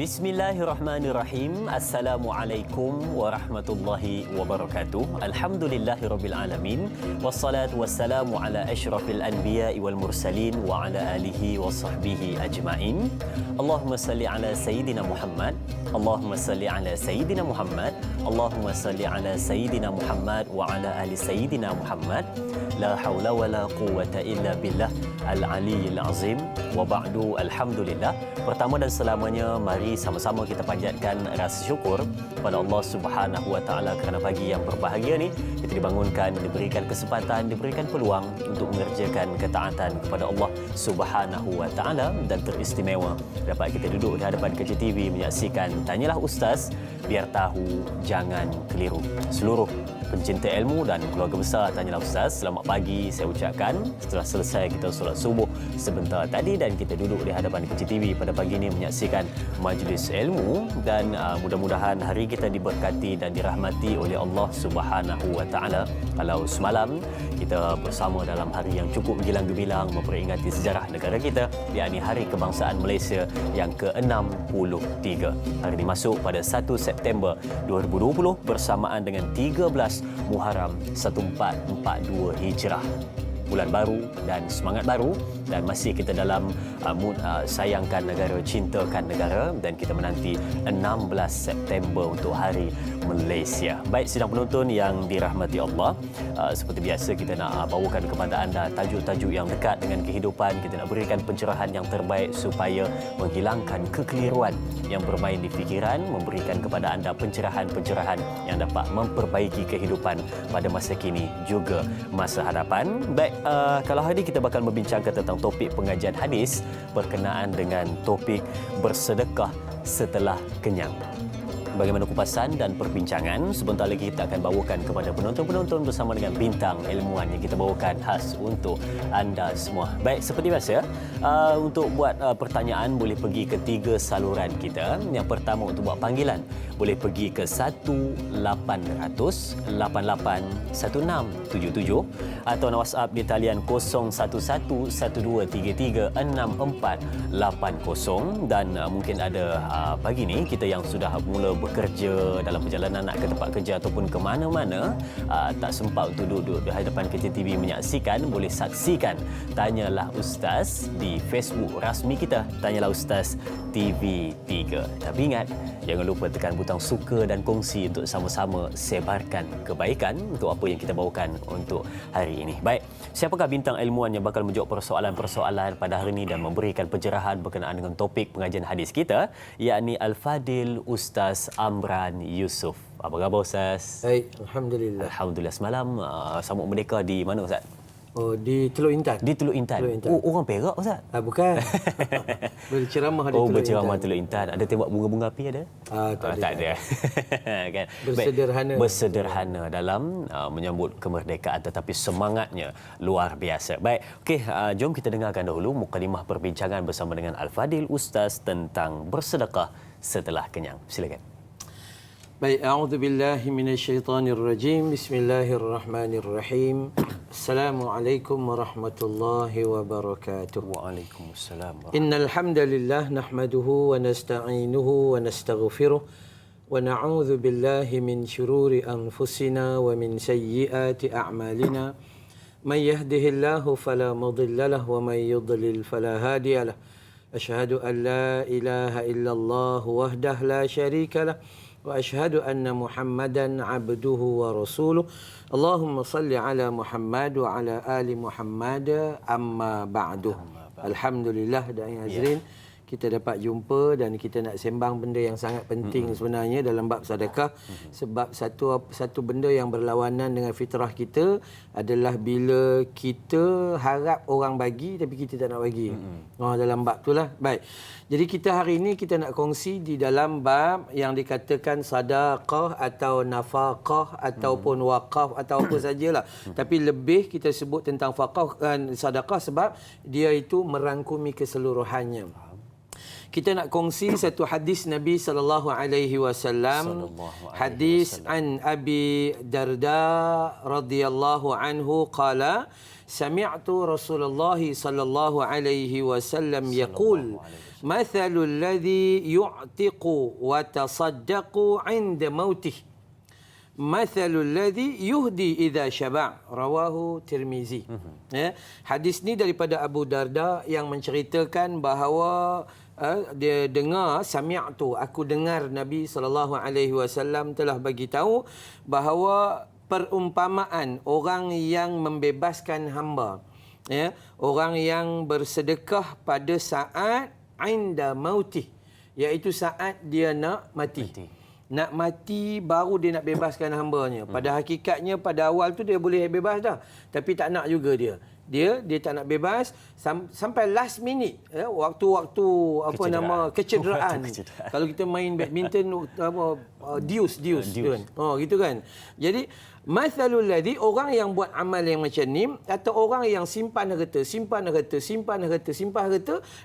Bismillahirrahmanirrahim. Assalamualaikum warahmatullahi wabarakatuh. Alhamdulillahirabbil alamin. Wassalatu wassalamu ala asyrafil anbiya'i wal mursalin wa ala alihi wa sahbihi ajma'in. Allahumma salli ala sayyidina Muhammad. Allahumma salli ala sayyidina Muhammad. Allahumma salli ala sayyidina Muhammad wa ala ali sayyidina Muhammad. La haula wa la quwwata illa billah al-aliyyil azim. Wa ba'du, alhamdulillah. Pertama dan selamanya, mari sama-sama kita panjatkan rasa syukur pada Allah Subhanahu Wa Taala kerana pagi yang berbahagia ni kita dibangunkan, diberikan kesempatan, diberikan peluang untuk mengerjakan ketaatan kepada Allah Subhanahu Wa Taala, dan teristimewa dapat kita duduk di hadapan Kecil TV menyaksikan Tanyalah Ustaz, biar tahu jangan keliru. Seluruh pencinta ilmu dan keluarga besar Tanyalah Ustaz, selamat pagi saya ucapkan setelah selesai kita solat subuh sebentar tadi, dan kita duduk di hadapan Kecil TV pada pagi ini menyaksikan majlis ilmu, dan mudah-mudahan hari kita diberkati dan dirahmati oleh Allah Subhanahu Wa Taala. Kalau semalam kita bersama dalam hari yang cukup gilang gemilang memperingati sejarah negara kita, yakni Hari Kebangsaan Malaysia yang ke-63. Hari ini masuk pada 1 September 2020 bersamaan dengan 13 Muharram 1442 Hijrah. Bulan baru dan semangat baru, dan masih kita dalam mood sayangkan negara, cintakan negara, dan kita menanti 16 September untuk Hari Malaysia. Baik sidang penonton yang dirahmati Allah, seperti biasa kita nak bawakan kepada anda tajuk-tajuk yang dekat dengan kehidupan. Kita nak berikan pencerahan yang terbaik supaya menghilangkan kekeliruan yang bermain di fikiran, memberikan kepada anda pencerahan-pencerahan yang dapat memperbaiki kehidupan pada masa kini juga masa hadapan. Baik, kalau hari ini kita bakal membincangkan tentang topik pengajian hadis berkenaan dengan topik bersedekah setelah kenyang. Bagaimana kupasan dan perbincangan? Sebentar lagi kita akan bawakan kepada penonton-penonton bersama dengan bintang ilmuwan yang kita bawakan khas untuk anda semua. Baik, seperti biasa, untuk buat pertanyaan boleh pergi ke 3 saluran kita. Yang pertama untuk buat panggilan, boleh pergi ke 1800 881677 atau WhatsApp di talian 0111233680, dan mungkin ada pagi ni kita yang sudah mula bekerja dalam perjalanan nak ke tempat kerja ataupun ke mana-mana, tak sempat untuk duduk di hadapan Kecil TV menyaksikan, boleh saksikan Tanyalah Ustaz di Facebook rasmi kita, Tanyalah Ustaz TV3. Tapi ingat, jangan lupa tekan butang suka dan kongsi untuk sama-sama sebarkan kebaikan untuk apa yang kita bawakan untuk hari ini. Baik, siapakah bintang ilmuwan yang bakal menjawab persoalan-persoalan pada hari ini dan memberikan pencerahan berkenaan dengan topik pengajian hadis kita, yakni Al-Fadil Ustaz Amran Yusof. Apa khabar Ustaz? Baik, alhamdulillah. Alhamdulillah. Semalam Samuk Merdeka di mana Ustaz? Oh, di Teluk Intan. Di Teluk Intan. Oh, orang Perak Ustaz? Bukan. Berceramah di Teluk Intan. Berceramah Teluk Intan. Ada tembak bunga-bunga api ada? Tak ada. Kan? Bersederhana dalam menyambut kemerdekaan, tetapi semangatnya luar biasa. Baik, okey, jom kita dengarkan dahulu mukadimah perbincangan bersama dengan Al-Fadil Ustaz tentang bersedekah setelah kenyang. Silakan. Baik, a'udzubillahi minasyaitonirrajim. Bismillahirrahmanirrahim. Assalamualaikum warahmatullahi wabarakatuh. Waalaikumsalam. Innal hamdalillah nahmaduhu wa nasta'inuhu wa nastaghfiruh wa na'udzu billahi min shururi anfusina wa min sayyiati a'malina. May yahdihillahu fala mudilla lahu wa may yudlil fala hadiya lahu. Asyhadu an la ilaha illallah wahdahu la syarika lahu wa asyhadu anna Muhammadan abduhu wa rasuluh. Allahumma salli ala Muhammad wa ala ali Muhammad, amma ba'du. Alhamdulillah, dan hadirin, kita dapat jumpa dan kita nak sembang benda yang sangat penting sebenarnya dalam bab sedekah. Sebab satu benda yang berlawanan dengan fitrah kita adalah bila kita harap orang bagi tapi kita tak nak bagi. Dalam bab itulah. Baik. Jadi kita hari ini kita nak kongsi di dalam bab yang dikatakan sedekah atau nafaqah ataupun wakaf atau apa sajalah. Tapi lebih kita sebut tentang faqah dan sedekah sebab dia itu merangkumi keseluruhannya. Kita nak kongsi satu hadis Nabi sallallahu alaihi wasallam. Hadis an Abi Darda radhiyallahu anhu qala sami'tu Rasulullah sallallahu alaihi wasallam yaqul Mathalul ladzi yu'tiqu wa tasaddaqu 'inda mautih. Mathalul ladzi yuhdi idza syaba'. Rawahu Tirmizi. Ya, hadis ni daripada Abu Darda yang menceritakan bahawa dia dengar, sami'tu, aku dengar Nabi SAW telah bagi tahu bahawa perumpamaan orang yang membebaskan hamba, ya, orang yang bersedekah pada saat inda mautih, iaitu saat dia nak mati. Nak mati baru dia nak bebaskan hambanya. Pada hakikatnya pada awal tu dia boleh bebas dah, tapi tak nak juga dia. Dia tak nak bebas sampai last minute, ya, waktu-waktu kecederaan. Kalau kita main badminton deuce kan. Oh gitu kan. Jadi mathalul ladzi, orang yang buat amal yang macam ni, atau orang yang simpan harta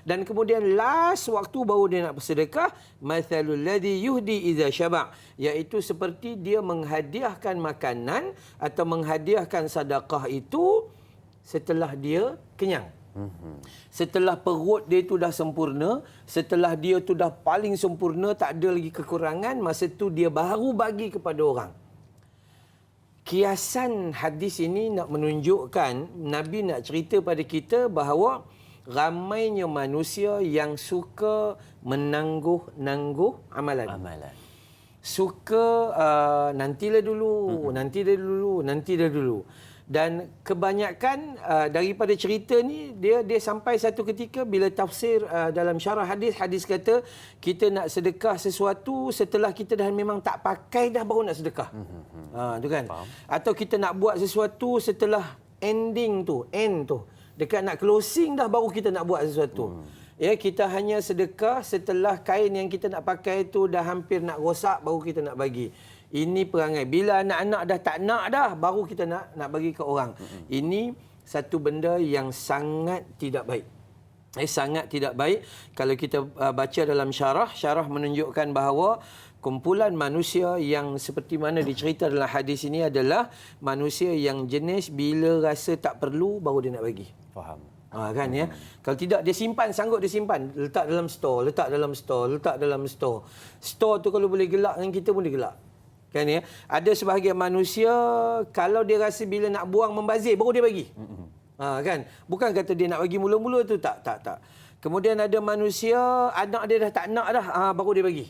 dan kemudian last waktu baru dia nak bersedekah, mathalul ladzi yuhdi idza syaba', iaitu seperti dia menghadiahkan makanan atau menghadiahkan sedekah itu setelah dia kenyang. Setelah perut dia tu dah sempurna, setelah dia tu dah paling sempurna, tak ada lagi kekurangan, masa tu dia baru bagi kepada orang. Kiasan hadis ini nak menunjukkan, Nabi nak cerita pada kita bahawa ramainya manusia yang suka menangguh-nangguh amalan. Suka nantilah dulu. Dan kebanyakan daripada cerita ni dia sampai satu ketika bila tafsir dalam syarah hadis kata kita nak sedekah sesuatu setelah kita dah memang tak pakai dah baru nak sedekah. Tu kan. Faham. Atau kita nak buat sesuatu setelah end tu, dekat nak closing dah baru kita nak buat sesuatu. Ya, kita hanya sedekah setelah kain yang kita nak pakai tu dah hampir nak rosak baru kita nak bagi. Ini perangai. Bila anak-anak dah tak nak dah, baru kita nak bagi ke orang. Ini satu benda yang sangat tidak baik. Sangat tidak baik. Kalau kita baca dalam syarah menunjukkan bahawa kumpulan manusia yang seperti mana dicerita dalam hadis ini adalah manusia yang jenis bila rasa tak perlu, baru dia nak bagi. Faham. Kan ya. Kalau tidak dia simpan, sanggup dia simpan, letak dalam store. Store tu kalau boleh gelak dengan kita pun dia gelak. Kan ya. Ada sebahagian manusia kalau dia rasa bila nak buang membazir baru dia bagi. Kan. Bukan kata dia nak bagi mula-mula tu, tak. Kemudian ada manusia anak dia dah tak nak dah, baru dia bagi.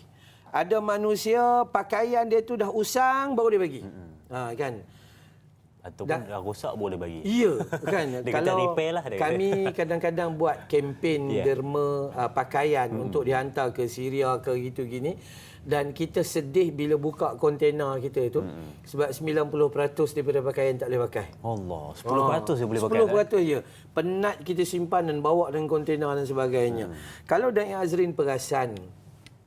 Ada manusia pakaian dia tu dah usang baru dia bagi. Kan. Ataupun dah rosak boleh bagi. Ya, kan. Kalau lah kami kadang-kadang buat kempen derma pakaian untuk dihantar ke Syria ke gitu gini, dan kita sedih bila buka kontena kita itu sebab 90% daripada pakaian tak boleh pakai. Allah, 10% je boleh pakai. 10% je. Penat kita simpan dan bawa dalam kontena dan sebagainya. Kalau Da'i Azrin perasan,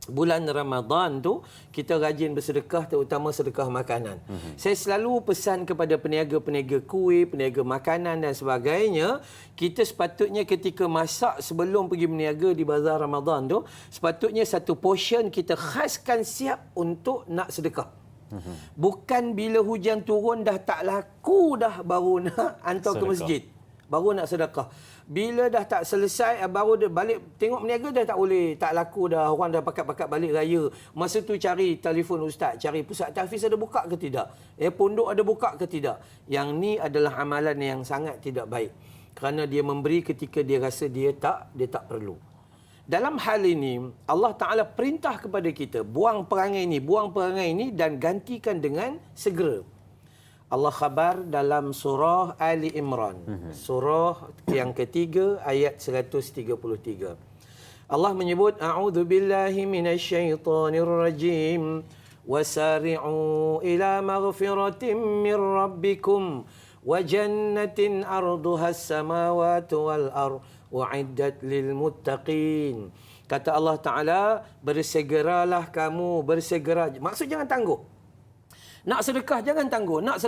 bulan Ramadan tu kita rajin bersedekah, terutama sedekah makanan. Saya selalu pesan kepada peniaga-peniaga kuih, peniaga makanan dan sebagainya, kita sepatutnya ketika masak sebelum pergi berniaga di bazar Ramadan tu, sepatutnya satu portion kita khaskan siap untuk nak sedekah. Bukan bila hujan turun dah tak laku dah baru nak hantar ke masjid, baru nak sedekah. Bila dah tak selesai, baru dia balik tengok berniaga dah tak boleh, tak laku dah, orang dah pakat-pakat balik raya. Masa tu cari telefon ustaz, cari pusat tahfiz ada buka ke tidak, pondok ada buka ke tidak. Yang ni adalah amalan yang sangat tidak baik, kerana dia memberi ketika dia rasa dia tak perlu. Dalam hal ini Allah Ta'ala perintah kepada kita, buang perangai ini dan gantikan dengan segera. Allah khabar dalam surah Ali Imran, surah yang ketiga ayat 133. Allah menyebut, a'udzu billahi minasyaitonir rajim, wasari'u ila maghfiratin min rabbikum wa jannatin arduhas samawati wal ardh wa'iddat lil muttaqin. Kata Allah Ta'ala, bersegeralah kamu, maksud jangan tangguh. Nak sedekah jangan tangguh, nak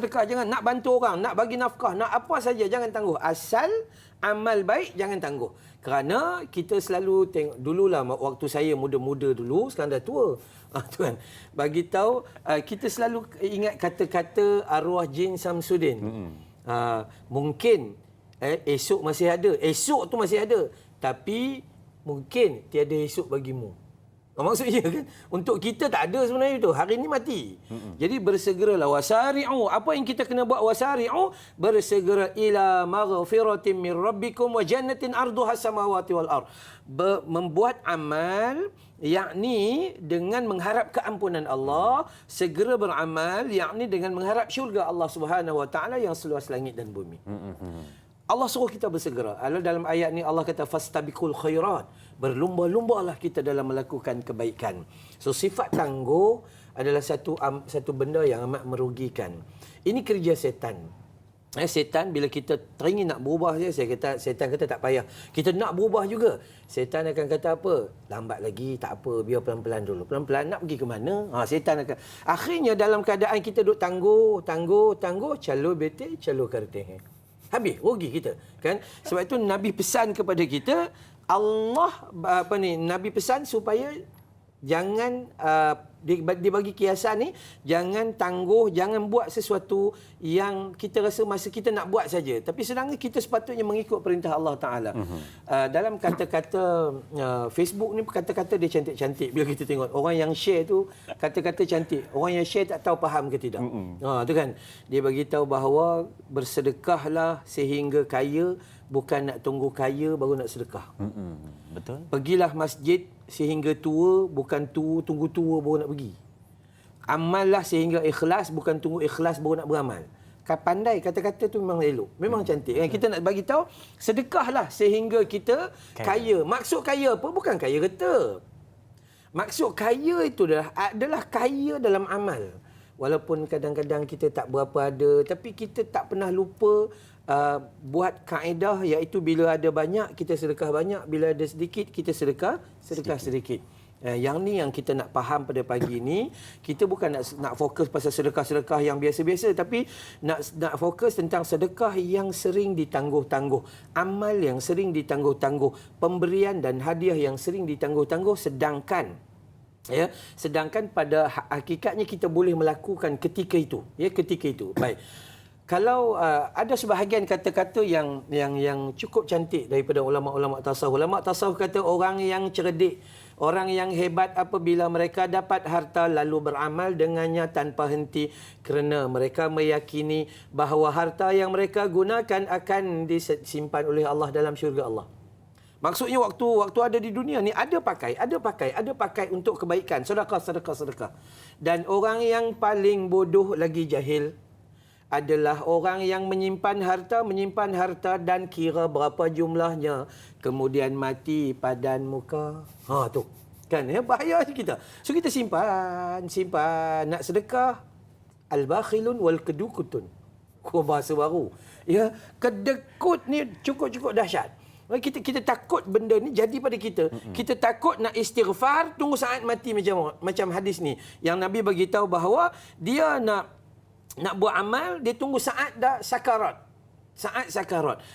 bantu orang, nak bagi nafkah, nak apa saja jangan tangguh. Asal amal baik jangan tangguh. Kerana kita selalu tengok, dululah waktu saya muda-muda dulu, sekarang dah tua. Tu kan. Bagi tahu kita selalu ingat kata-kata arwah jin Samsudin. Mungkin esok masih ada. Esok tu masih ada. Tapi mungkin tiada esok bagimu. Maksudnya kan, untuk kita tak ada sebenarnya itu. Hari ini mati. Jadi bersegeralah. Wasari'u. Apa yang kita kena buat? Wasari'u. Bersegera ila maghfiratin min rabbikum wa jannatin arduha samawati wal ard. Membuat amal, yakni dengan mengharap keampunan Allah. Segera beramal, yakni dengan mengharap syurga Allah Subhanahu wa taala yang seluas langit dan bumi. Allah suruh kita bersegera. Dalam ayat ni Allah kata fastabiqul khairat. Berlumba-lumbalah kita dalam melakukan kebaikan. So sifat tangguh adalah satu benda yang amat merugikan. Ini kerja setan. Setan bila kita teringin nak berubah je, setan kata tak payah. Kita nak berubah juga. Setan akan kata apa? Lambat lagi, tak apa, biar pelan-pelan dulu. Pelan-pelan nak pergi ke mana? Setan akan. Akhirnya dalam keadaan kita duduk tangguh, calo bete, calo karte. Habis rugi kita, kan? Sebab itu Nabi pesan kepada kita, Nabi pesan supaya jangan dibagi kiasan ni, jangan tangguh, jangan buat sesuatu yang kita rasa masa kita nak buat saja, tapi sedangkan kita sepatutnya mengikut perintah Allah Taala. Dalam kata-kata Facebook ni, kata-kata dia cantik-cantik. Bila kita tengok orang yang share tu kata-kata cantik, orang yang share tak tahu faham ke tidak. Tu kan, dia bagi tahu bahawa bersedekahlah sehingga kaya, bukan nak tunggu kaya baru nak sedekah. Betul. Pergilah masjid sehingga tua, bukan tunggu tua baru nak pergi. Amallah sehingga ikhlas, bukan tunggu ikhlas baru nak beramal. Pandai kata-kata tu memang elok, memang cantik. Kita nak bagi tahu sedekahlah sehingga kita kaya. Maksud kaya apa? Bukan kaya harta. Maksud kaya itu adalah kaya dalam amal. Walaupun kadang-kadang kita tak berapa ada, tapi kita tak pernah lupa buat kaedah, iaitu bila ada banyak kita sedekah banyak, bila ada sedikit kita sedekah sedikit. Yang ni yang kita nak faham pada pagi ni. Kita bukan nak fokus pasal sedekah-sedekah yang biasa-biasa, tapi nak fokus tentang sedekah yang sering ditangguh-tangguh, amal yang sering ditangguh-tangguh, pemberian dan hadiah yang sering ditangguh-tangguh, sedangkan pada hakikatnya kita boleh melakukan ketika itu. Baik. Kalau ada sebahagian kata-kata yang cukup cantik daripada ulama-ulama tasawuf. Ulama tasawuf kata orang yang cerdik, orang yang hebat apabila mereka dapat harta lalu beramal dengannya tanpa henti, kerana mereka meyakini bahawa harta yang mereka gunakan akan disimpan oleh Allah dalam syurga Allah. Maksudnya waktu ada di dunia ni ada pakai untuk kebaikan, sedekah. Dan orang yang paling bodoh lagi jahil adalah orang yang menyimpan harta dan kira berapa jumlahnya, kemudian mati padan muka. Tu kan bahaya kita. So kita simpan nak sedekah. Al-bakhilun wal kedukutun. Bahasa baru. Kedekut ni cukup dahsyat. Kita takut benda ni jadi pada kita. Kita takut nak istighfar tunggu saat mati, macam hadis ni yang Nabi bagi tahu bahawa dia nak buat amal, dia tunggu saat dah sakarat.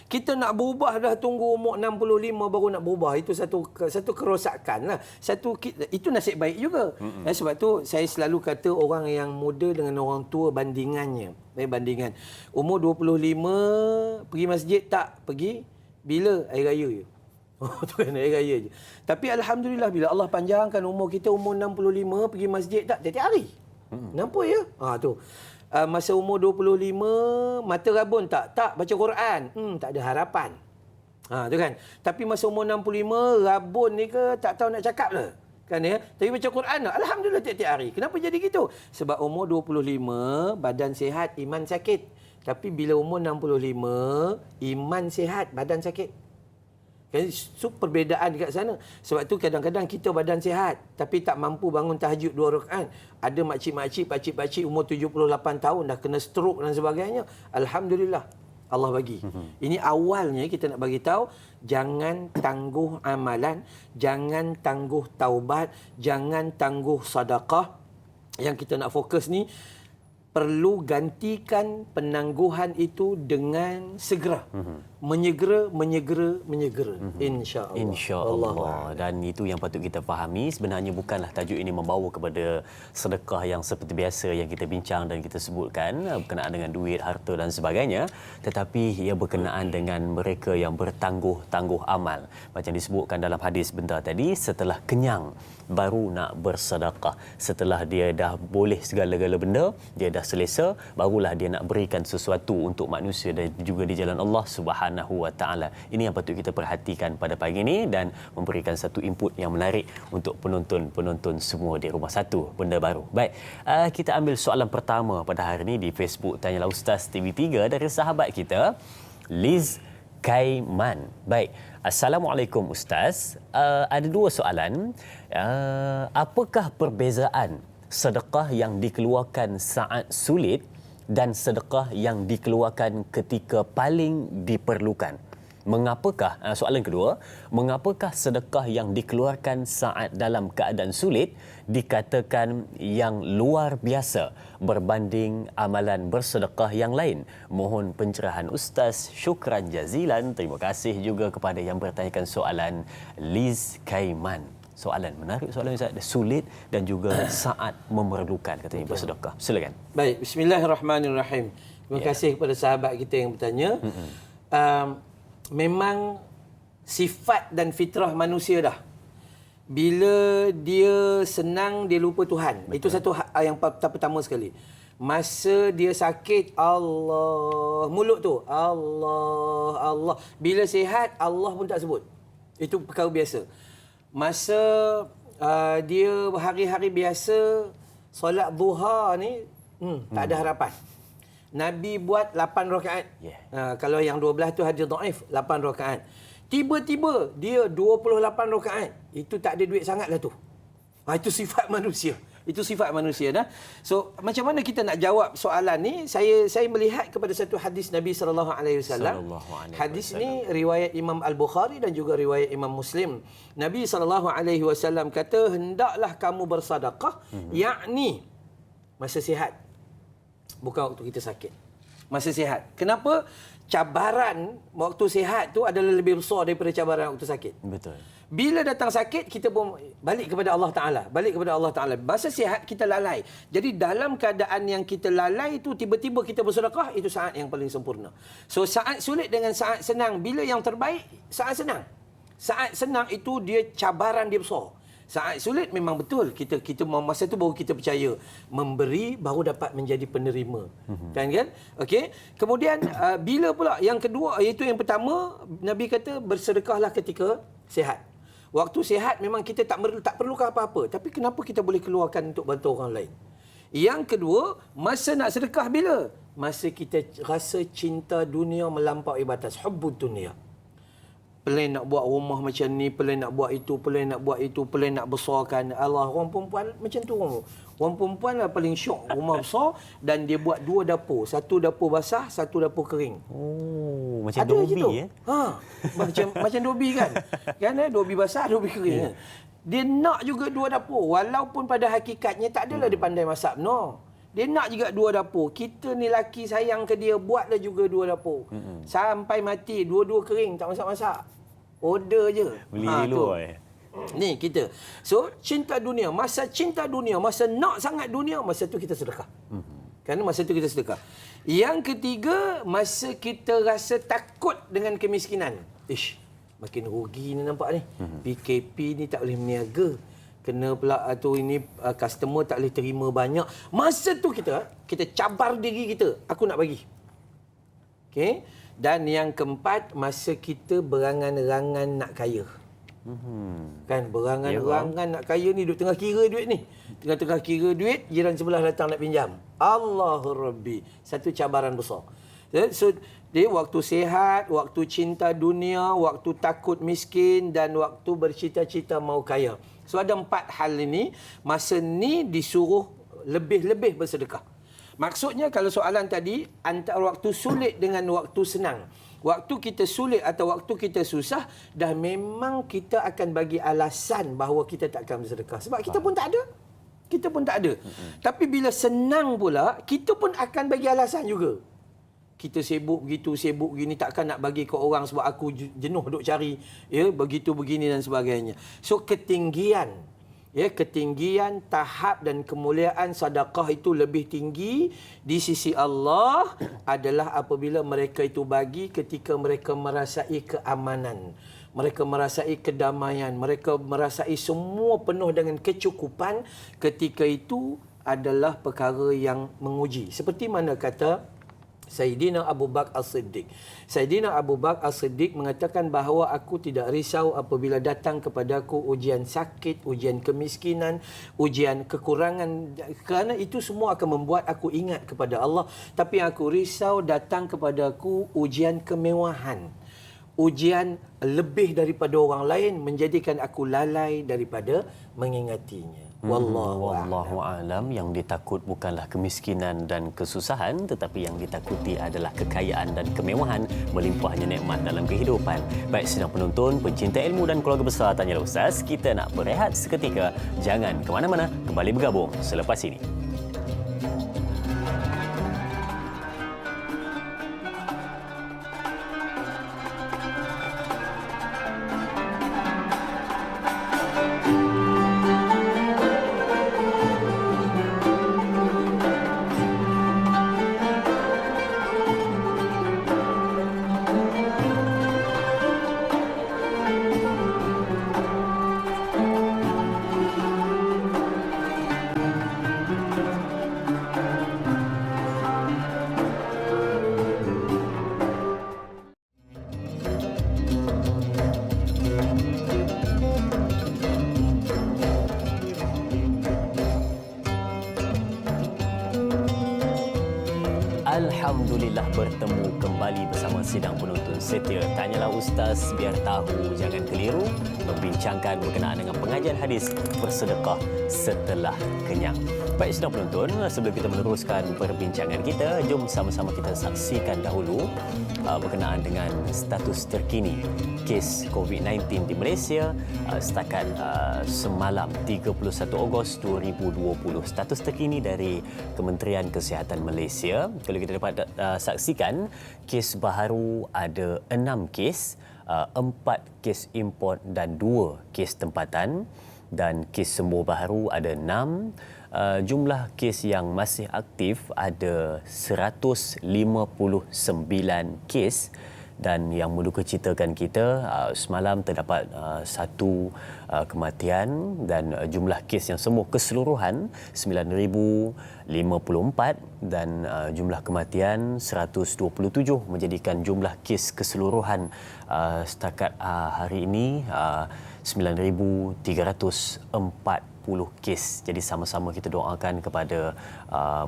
Kita nak berubah dah tunggu umur 65 baru nak berubah. Itu satu kerosakan lah. Itu nasib baik juga. Sebab tu saya selalu kata orang yang muda dengan orang tua bandingan. Umur 25 pergi masjid tak? Pergi bila? Hari raya je. Tu kan hari raya je. Tapi alhamdulillah bila Allah panjangkan umur kita, umur 65 pergi masjid tak? Tiap-tiap hari. Nampak ya? Tu. Masa umur 25 mata rabun tak baca Quran, tak ada harapan. Tu kan. Tapi masa umur 65 rabun ni ke tak tahu nak cakap lah. Kan ya? Tapi baca Quran tak? Alhamdulillah tiap-tiap hari. Kenapa jadi gitu? Sebab umur 25 badan sihat, iman sakit. Tapi bila umur 65 iman sihat, badan sakit. So perbezaan dekat sana. Sebab tu kadang-kadang kita badan sihat tapi tak mampu bangun tahajud 2 rakaat. Ada makcik-makcik, pakcik-pakcik umur 78 tahun dah kena stroke dan sebagainya. Alhamdulillah Allah bagi. Ini awalnya kita nak bagi tahu, jangan tangguh amalan, jangan tangguh taubat, jangan tangguh sedekah. Yang kita nak fokus ni, perlu gantikan penangguhan itu dengan segera. menyegera. InsyaAllah. InsyaAllah. Dan itu yang patut kita fahami. Sebenarnya bukanlah tajuk ini membawa kepada sedekah yang seperti biasa yang kita bincang dan kita sebutkan berkenaan dengan duit, harta dan sebagainya. Tetapi ia berkenaan dengan mereka yang bertangguh-tangguh amal. Macam disebutkan dalam hadis bentar tadi, setelah kenyang baru nak bersedekah. Setelah dia dah boleh segala-gala benda, dia dah selesa, barulah dia nak berikan sesuatu untuk manusia dan juga di jalan Allah Subhanahu Wa Taala. Ini yang patut kita perhatikan pada pagi ini dan memberikan satu input yang menarik untuk penonton-penonton semua di rumah. Satu benda baru. Baik, kita ambil soalan pertama pada hari ini di Facebook Tanyalah Ustaz TV3 dari sahabat kita Liz Kaiman. Baik, Assalamualaikum Ustaz. Ada dua soalan. Apakah perbezaan sedekah yang dikeluarkan saat sulit dan sedekah yang dikeluarkan ketika paling diperlukan? Mengapakah, soalan kedua, mengapakah sedekah yang dikeluarkan saat dalam keadaan sulit dikatakan yang luar biasa berbanding amalan bersedekah yang lain? Mohon pencerahan Ustaz. Syukran jazilan. Terima kasih juga kepada yang bertanyakan soalan, Liz Kaiman. Soalan menarik, soalan Ustaz. Sulit dan juga saat memerlukan katanya bersedekah. Silakan. Baik, bismillahirrahmanirrahim. Terima kasih kepada sahabat kita yang bertanya. Memang sifat dan fitrah manusia dah. Bila dia senang, dia lupa Tuhan. Betul. Itu satu yang pertama sekali. Masa dia sakit, Allah. Mulut tu, Allah, Allah. Bila sihat, Allah pun tak sebut. Itu perkara biasa. Masa dia hari-hari biasa, solat duha ni, tak ada harapan. Nabi buat 8 rakaat. Kalau yang 12 tu hadis dhaif, 8 rakaat. Tiba-tiba dia 28 rakaat. Itu tak ada duit sangatlah tu. Itu sifat manusia. Itu sifat manusia dah. So, macam mana kita nak jawab soalan ni? Saya melihat kepada satu hadis Nabi sallallahu alaihi wasallam. Hadis ni riwayat Imam Al-Bukhari dan juga riwayat Imam Muslim. Nabi sallallahu alaihi wasallam kata, hendaklah kamu bersedekah, yakni masa sihat. Bukan waktu kita sakit. Masa sihat. Kenapa? Cabaran waktu sihat tu adalah lebih besar daripada cabaran waktu sakit. Betul. Bila datang sakit, kita pun balik kepada Allah Ta'ala. Balik kepada Allah Ta'ala. Masa sihat, kita lalai. Jadi dalam keadaan yang kita lalai itu, tiba-tiba kita bersedekah, itu saat yang paling sempurna. So, saat sulit dengan saat senang. Bila yang terbaik, saat senang. Saat senang itu, dia cabaran dia besar. Saat sulit memang betul kita masa tu baru kita percaya memberi baru dapat menjadi penerima. Kan? Okey. Kemudian bila pula yang kedua, iaitu yang pertama Nabi kata bersedekahlah ketika sihat. Waktu sihat memang kita tak perlukan apa-apa, tapi kenapa kita boleh keluarkan untuk bantu orang lain? Yang kedua, masa nak sedekah bila? Masa kita rasa cinta dunia melampaui batas, hubbud dunia. Plan nak buat rumah macam ni, plan nak buat itu, plan nak buat itu, plan nak besarkan. Allah, orang perempuan macam tu. Orang perempuan lah paling syok rumah besar dan dia buat 2 dapur. Satu dapur basah, satu dapur kering. Oh, macam Dobi macam Dobi kan? Dobi basah, Dobi kering. Yeah. Dia nak juga 2 dapur. Walaupun pada hakikatnya tak adalah dia pandai masak. No. Dia nak juga 2 dapur. Kita ni laki sayang ke dia, buatlah juga 2 dapur. Sampai mati, 2-2 kering, tak masak-masak. Order je. Beli di luar. Ni kita. So, cinta dunia. Masa cinta dunia, masa nak sangat dunia, masa tu kita sedekah. Kerana masa tu kita sedekah. Yang ketiga, masa kita rasa takut dengan kemiskinan. Makin rugi ni nampak ni. PKP ni tak boleh meniaga. Kena pula tu ini customer tak boleh terima banyak. Masa tu kita cabar diri kita. Aku nak bagi. Okey. Dan yang keempat, masa kita berangan-rangan nak kaya. Kan berangan-rangan nak kaya ni, duk tengah kira duit ni. Tengah-tengah kira duit, jiran sebelah datang nak pinjam. Allahur Rabbi. Satu cabaran besar. So, dia waktu sihat, waktu cinta dunia, waktu takut miskin dan waktu bercita-cita mau kaya. So ada 4 hal ini, masa ni disuruh lebih-lebih bersedekah. Maksudnya kalau soalan tadi, antara waktu sulit dengan waktu senang. Waktu kita sulit atau waktu kita susah, dah memang kita akan bagi alasan bahawa kita tak akan bersedekah. Sebab kita pun tak ada. Kita pun tak ada. Tapi bila senang pula, kita pun akan bagi alasan juga. kita sibuk begitu, sibuk begini, takkan nak bagi ke orang sebab aku jenuh duk cari, ya, begitu begini dan sebagainya. So ketinggian, ya, ketinggian tahap dan kemuliaan sedekah itu lebih tinggi di sisi Allah adalah apabila mereka itu bagi ketika mereka merasai keamanan, mereka merasai kedamaian, mereka merasai semua penuh dengan kecukupan. Ketika itu adalah perkara yang menguji. Seperti mana kata Sayyidina Abu Bakar As-Siddiq. Sayyidina Abu Bakar As-Siddiq mengatakan bahawa aku tidak risau apabila datang kepadaku ujian sakit, ujian kemiskinan, ujian kekurangan, kerana itu semua akan membuat aku ingat kepada Allah. Tapi aku risau datang kepadaku ujian kemewahan, ujian lebih daripada orang lain, menjadikan aku lalai daripada mengingatinya. Wallahu a'lam. Yang ditakut bukanlah kemiskinan dan kesusahan, tetapi yang ditakuti adalah kekayaan dan kemewahan, melimpahnya nikmat dalam kehidupan. Baik sidang penonton, pencinta ilmu dan keluarga besar Tanyalah Ustaz, kita nak berehat seketika. Jangan ke mana-mana, kembali bergabung selepas ini. Alhamdulillah bertemu kembali bersama sidang penonton setia Tanyalah Ustaz, biar tahu jangan keliru, membincangkan berkenaan dengan pengajian hadis bersedekah setelah kenyang. Baik sidang penonton, sebelum kita meneruskan perbincangan kita, jom sama-sama kita saksikan dahulu berkenaan dengan status terkini kes COVID-19 di Malaysia setakat semalam 31 Ogos 2020. Status terkini dari Kementerian Kesihatan Malaysia. Kalau kita dapat saksikan, kes baharu ada 6 kes, 4 kes import dan 2 kes tempatan, dan kes sembuh baharu ada 6. Jumlah kes yang masih aktif ada 159 kes, dan yang mendukacitakan kita semalam terdapat satu kematian, dan jumlah kes yang sembuh keseluruhan 9,054, dan jumlah kematian 127, menjadikan jumlah kes keseluruhan setakat hari ini 9,340 kes. Jadi sama-sama kita doakan kepada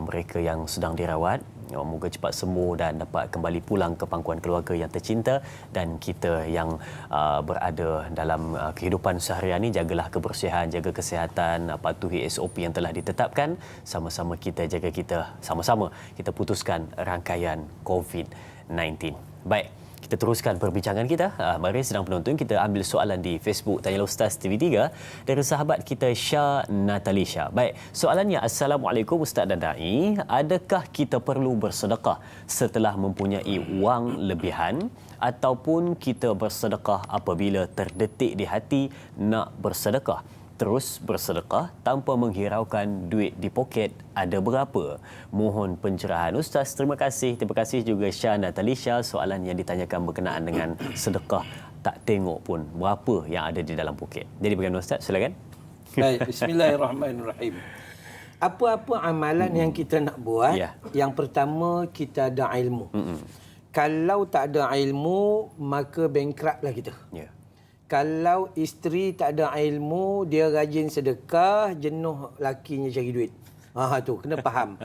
mereka yang sedang dirawat, moga cepat sembuh dan dapat kembali pulang ke pangkuan keluarga yang tercinta. Dan kita yang berada dalam kehidupan seharian ini, jagalah kebersihan, jaga kesihatan, patuhi SOP yang telah ditetapkan. Sama-sama kita jaga, kita sama-sama kita putuskan rangkaian COVID-19. Baik, kita teruskan perbincangan kita. Mari sidang penonton, kita ambil soalan di Facebook Tanyalah Ustaz TV3 dari sahabat kita Syah Natalisha. Baik, soalannya, Assalamualaikum Ustaz dan Da'i, adakah kita perlu bersedekah setelah mempunyai wang lebihan, ataupun kita bersedekah apabila terdetik di hati nak bersedekah, terus bersedekah tanpa menghiraukan duit di poket ada berapa? Mohon pencerahan Ustaz. Terima kasih. Terima kasih juga Syah Natalisha. Soalan yang ditanyakan berkenaan dengan sedekah, tak tengok pun berapa yang ada di dalam poket. Jadi bagaimana Ustaz? Silakan. Baik, bismillahirrahmanirrahim. Apa-apa amalan yang kita nak buat, yang pertama kita ada ilmu. Kalau tak ada ilmu, maka bankrupt lah kita. Kalau isteri tak ada ilmu, dia rajin sedekah, jenuh lakinya cari duit. Tu kena faham.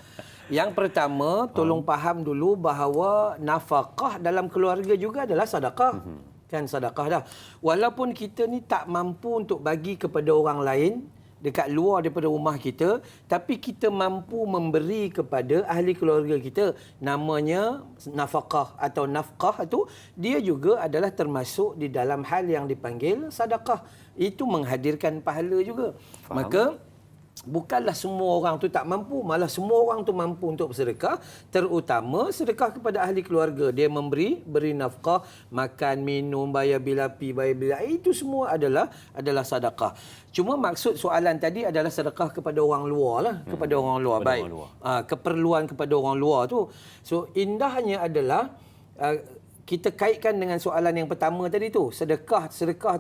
Yang pertama, tolong faham dulu bahawa nafkah dalam keluarga juga adalah sedekah. Kan sedekah dah. Walaupun kita ni tak mampu untuk bagi kepada orang lain dekat luar daripada rumah kita, tapi kita mampu memberi kepada ahli keluarga kita. Namanya nafkah atau nafkah itu, dia juga adalah termasuk di dalam hal yang dipanggil sedekah. Itu menghadirkan pahala juga. Faham. Maka bukanlah semua orang tu tak mampu, malah semua orang tu mampu untuk bersedekah, terutama sedekah kepada ahli keluarga. Dia beri nafkah, makan, minum, bayar bil api, bayar bil air, itu semua adalah sedekah. Cuma maksud soalan tadi adalah sedekah kepada orang luar lah, kepada orang luar. Kepada Baik. orang luar. Keperluan kepada orang luar tu. So indahnya adalah kita kaitkan dengan soalan yang pertama tadi tu. Sedekah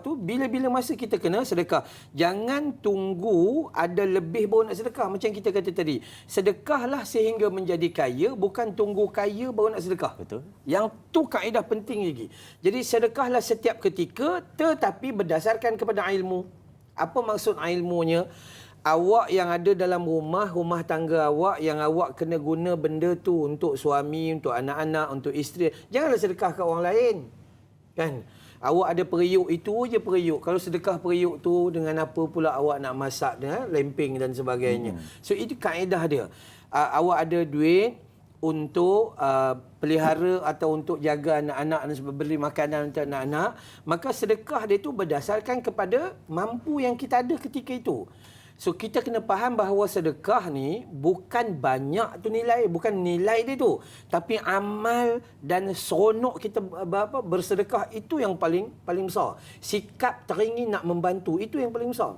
tu bila-bila masa kita kena sedekah. Jangan tunggu ada lebih baru nak sedekah. Macam kita kata tadi. Sedekahlah sehingga menjadi kaya, bukan tunggu kaya baru nak sedekah. Betul. Yang tu kaedah penting lagi. Jadi sedekahlah setiap ketika, tetapi berdasarkan kepada ilmu. Apa maksud ilmunya? Awak yang ada dalam rumah tangga awak, yang awak kena guna benda tu untuk suami, untuk anak-anak, untuk isteri, janganlah sedekah ke orang lain. Kan? Awak ada periuk, itu je periuk. Kalau sedekah periuk tu, dengan apa pula awak nak masak, lemping dan sebagainya. So itu kaedah dia. Awak ada duit untuk pelihara atau untuk jaga anak-anak dan beri makanan untuk anak-anak, maka sedekah dia tu berdasarkan kepada mampu yang kita ada ketika itu. So kita kena faham bahawa sedekah ni bukan banyak tu nilai, bukan nilai dia tu, tapi amal dan seronok kita bersedekah, itu yang paling besar. Sikap teringin nak membantu, itu yang paling besar.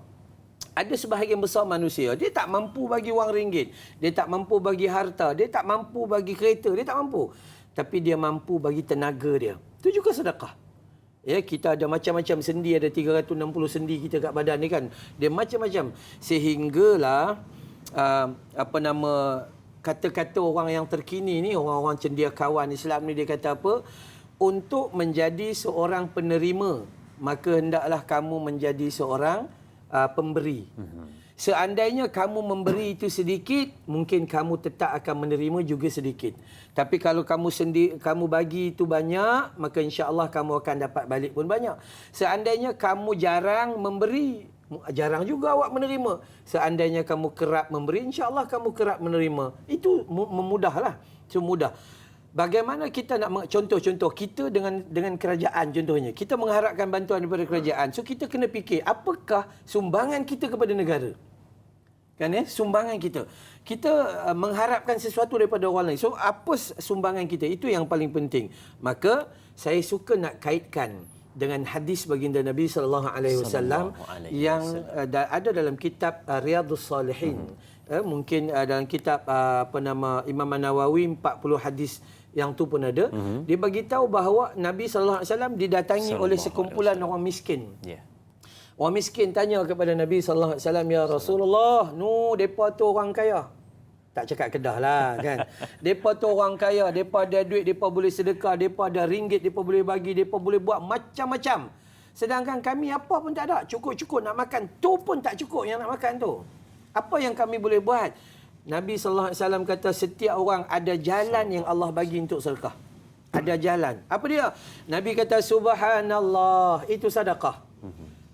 Ada sebahagian besar manusia, dia tak mampu bagi wang ringgit, dia tak mampu bagi harta, dia tak mampu bagi kereta, dia tak mampu. Tapi dia mampu bagi tenaga dia. Itu juga sedekah. Ya, kita ada macam-macam sendi, ada 360 sendi kita kat badan ni kan. Dia macam-macam. Sehinggalah kata-kata orang yang terkini ni, orang-orang cendekiawan Islam ni, dia kata apa? Untuk menjadi seorang penerima, maka hendaklah kamu menjadi seorang pemberi. Seandainya kamu memberi itu sedikit, mungkin kamu tetap akan menerima juga sedikit. Tapi kalau kamu bagi itu banyak, maka insya-Allah kamu akan dapat balik pun banyak. Seandainya kamu jarang memberi, jarang juga awak menerima. Seandainya kamu kerap memberi, insya-Allah kamu kerap menerima. Itu memudahlah. Itu mudah. Bagaimana kita nak contoh-contoh kita dengan kerajaan, contohnya kita mengharapkan bantuan daripada kerajaan. So kita kena fikir apakah sumbangan kita kepada negara. Kan sumbangan kita mengharapkan sesuatu daripada orang lain. So apa sumbangan kita, itu yang paling penting. Maka saya suka nak kaitkan dengan hadis baginda Nabi sallallahu alaihi wasallam yang ada dalam kitab Riyadhus Salihin. Mungkin dalam kitab Imam An-Nawawi 40 hadis yang tu pun ada. Dia bagi tahu bahawa Nabi sallallahu alaihi wasallam didatangi oleh sekumpulan orang miskin. Orang miskin tanya kepada Nabi sallallahu alaihi wasallam, "Ya Rasulullah, depa tu orang kaya." Tak cakap Kedah lah kan. Depa tu orang kaya, depa ada duit, depa boleh sedekah, depa ada ringgit, depa boleh bagi, depa boleh buat macam-macam. Sedangkan kami apa pun tak ada, cukup-cukup nak makan, tu pun tak cukup yang nak makan tu. Apa yang kami boleh buat? Nabi sallallahu alaihi wasallam kata setiap orang ada jalan yang Allah bagi untuk sedekah. Ada jalan. Apa dia? Nabi kata subhanallah, itu sedekah.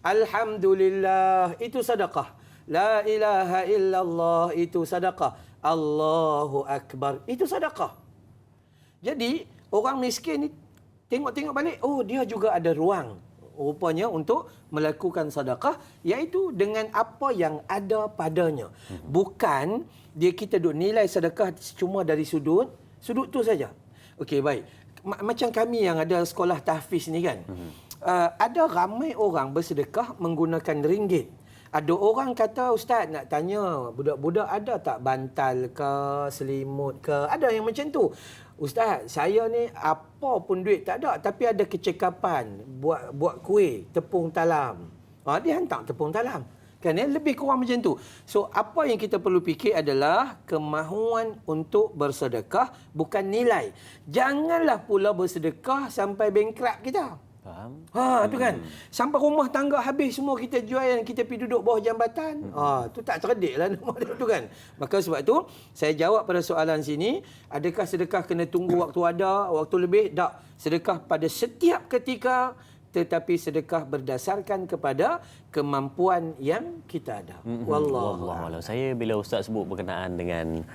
Alhamdulillah, itu sedekah. La ilaha illallah, itu sedekah. Allahu akbar, itu sedekah. Jadi orang miskin ni tengok-tengok balik, oh dia juga ada ruang rupanya untuk melakukan sedekah, iaitu dengan apa yang ada padanya. Bukan kita duk nilai sedekah cuma dari sudut tu saja. Okey, baik. Macam kami yang ada sekolah tahfiz ni kan. Ada ramai orang bersedekah menggunakan ringgit. Ada orang kata, "Ustaz, nak tanya, budak-budak ada tak bantal ke, selimut ke?" Ada yang macam tu. "Ustaz, saya ni apa pun duit tak ada, tapi ada kecekapan buat kuih, tepung talam." Dia hantar tepung talam. Kan lebih kurang macam tu. So apa yang kita perlu fikir adalah kemahuan untuk bersedekah, bukan nilai. Janganlah pula bersedekah sampai bankrupt kita. Faham? Tu kan. Sampai rumah tangga habis semua kita jual, yang kita pergi duduk bawah jambatan. Tu tak cerdik lah nama dia tu kan. Maka sebab tu saya jawab pada soalan sini, adakah sedekah kena tunggu waktu ada, waktu lebih? Tak. Sedekah pada setiap ketika, tetapi sedekah berdasarkan kepada kemampuan yang kita ada. Wallahu Wallahualam. Saya bila Ustaz sebut berkenaan dengan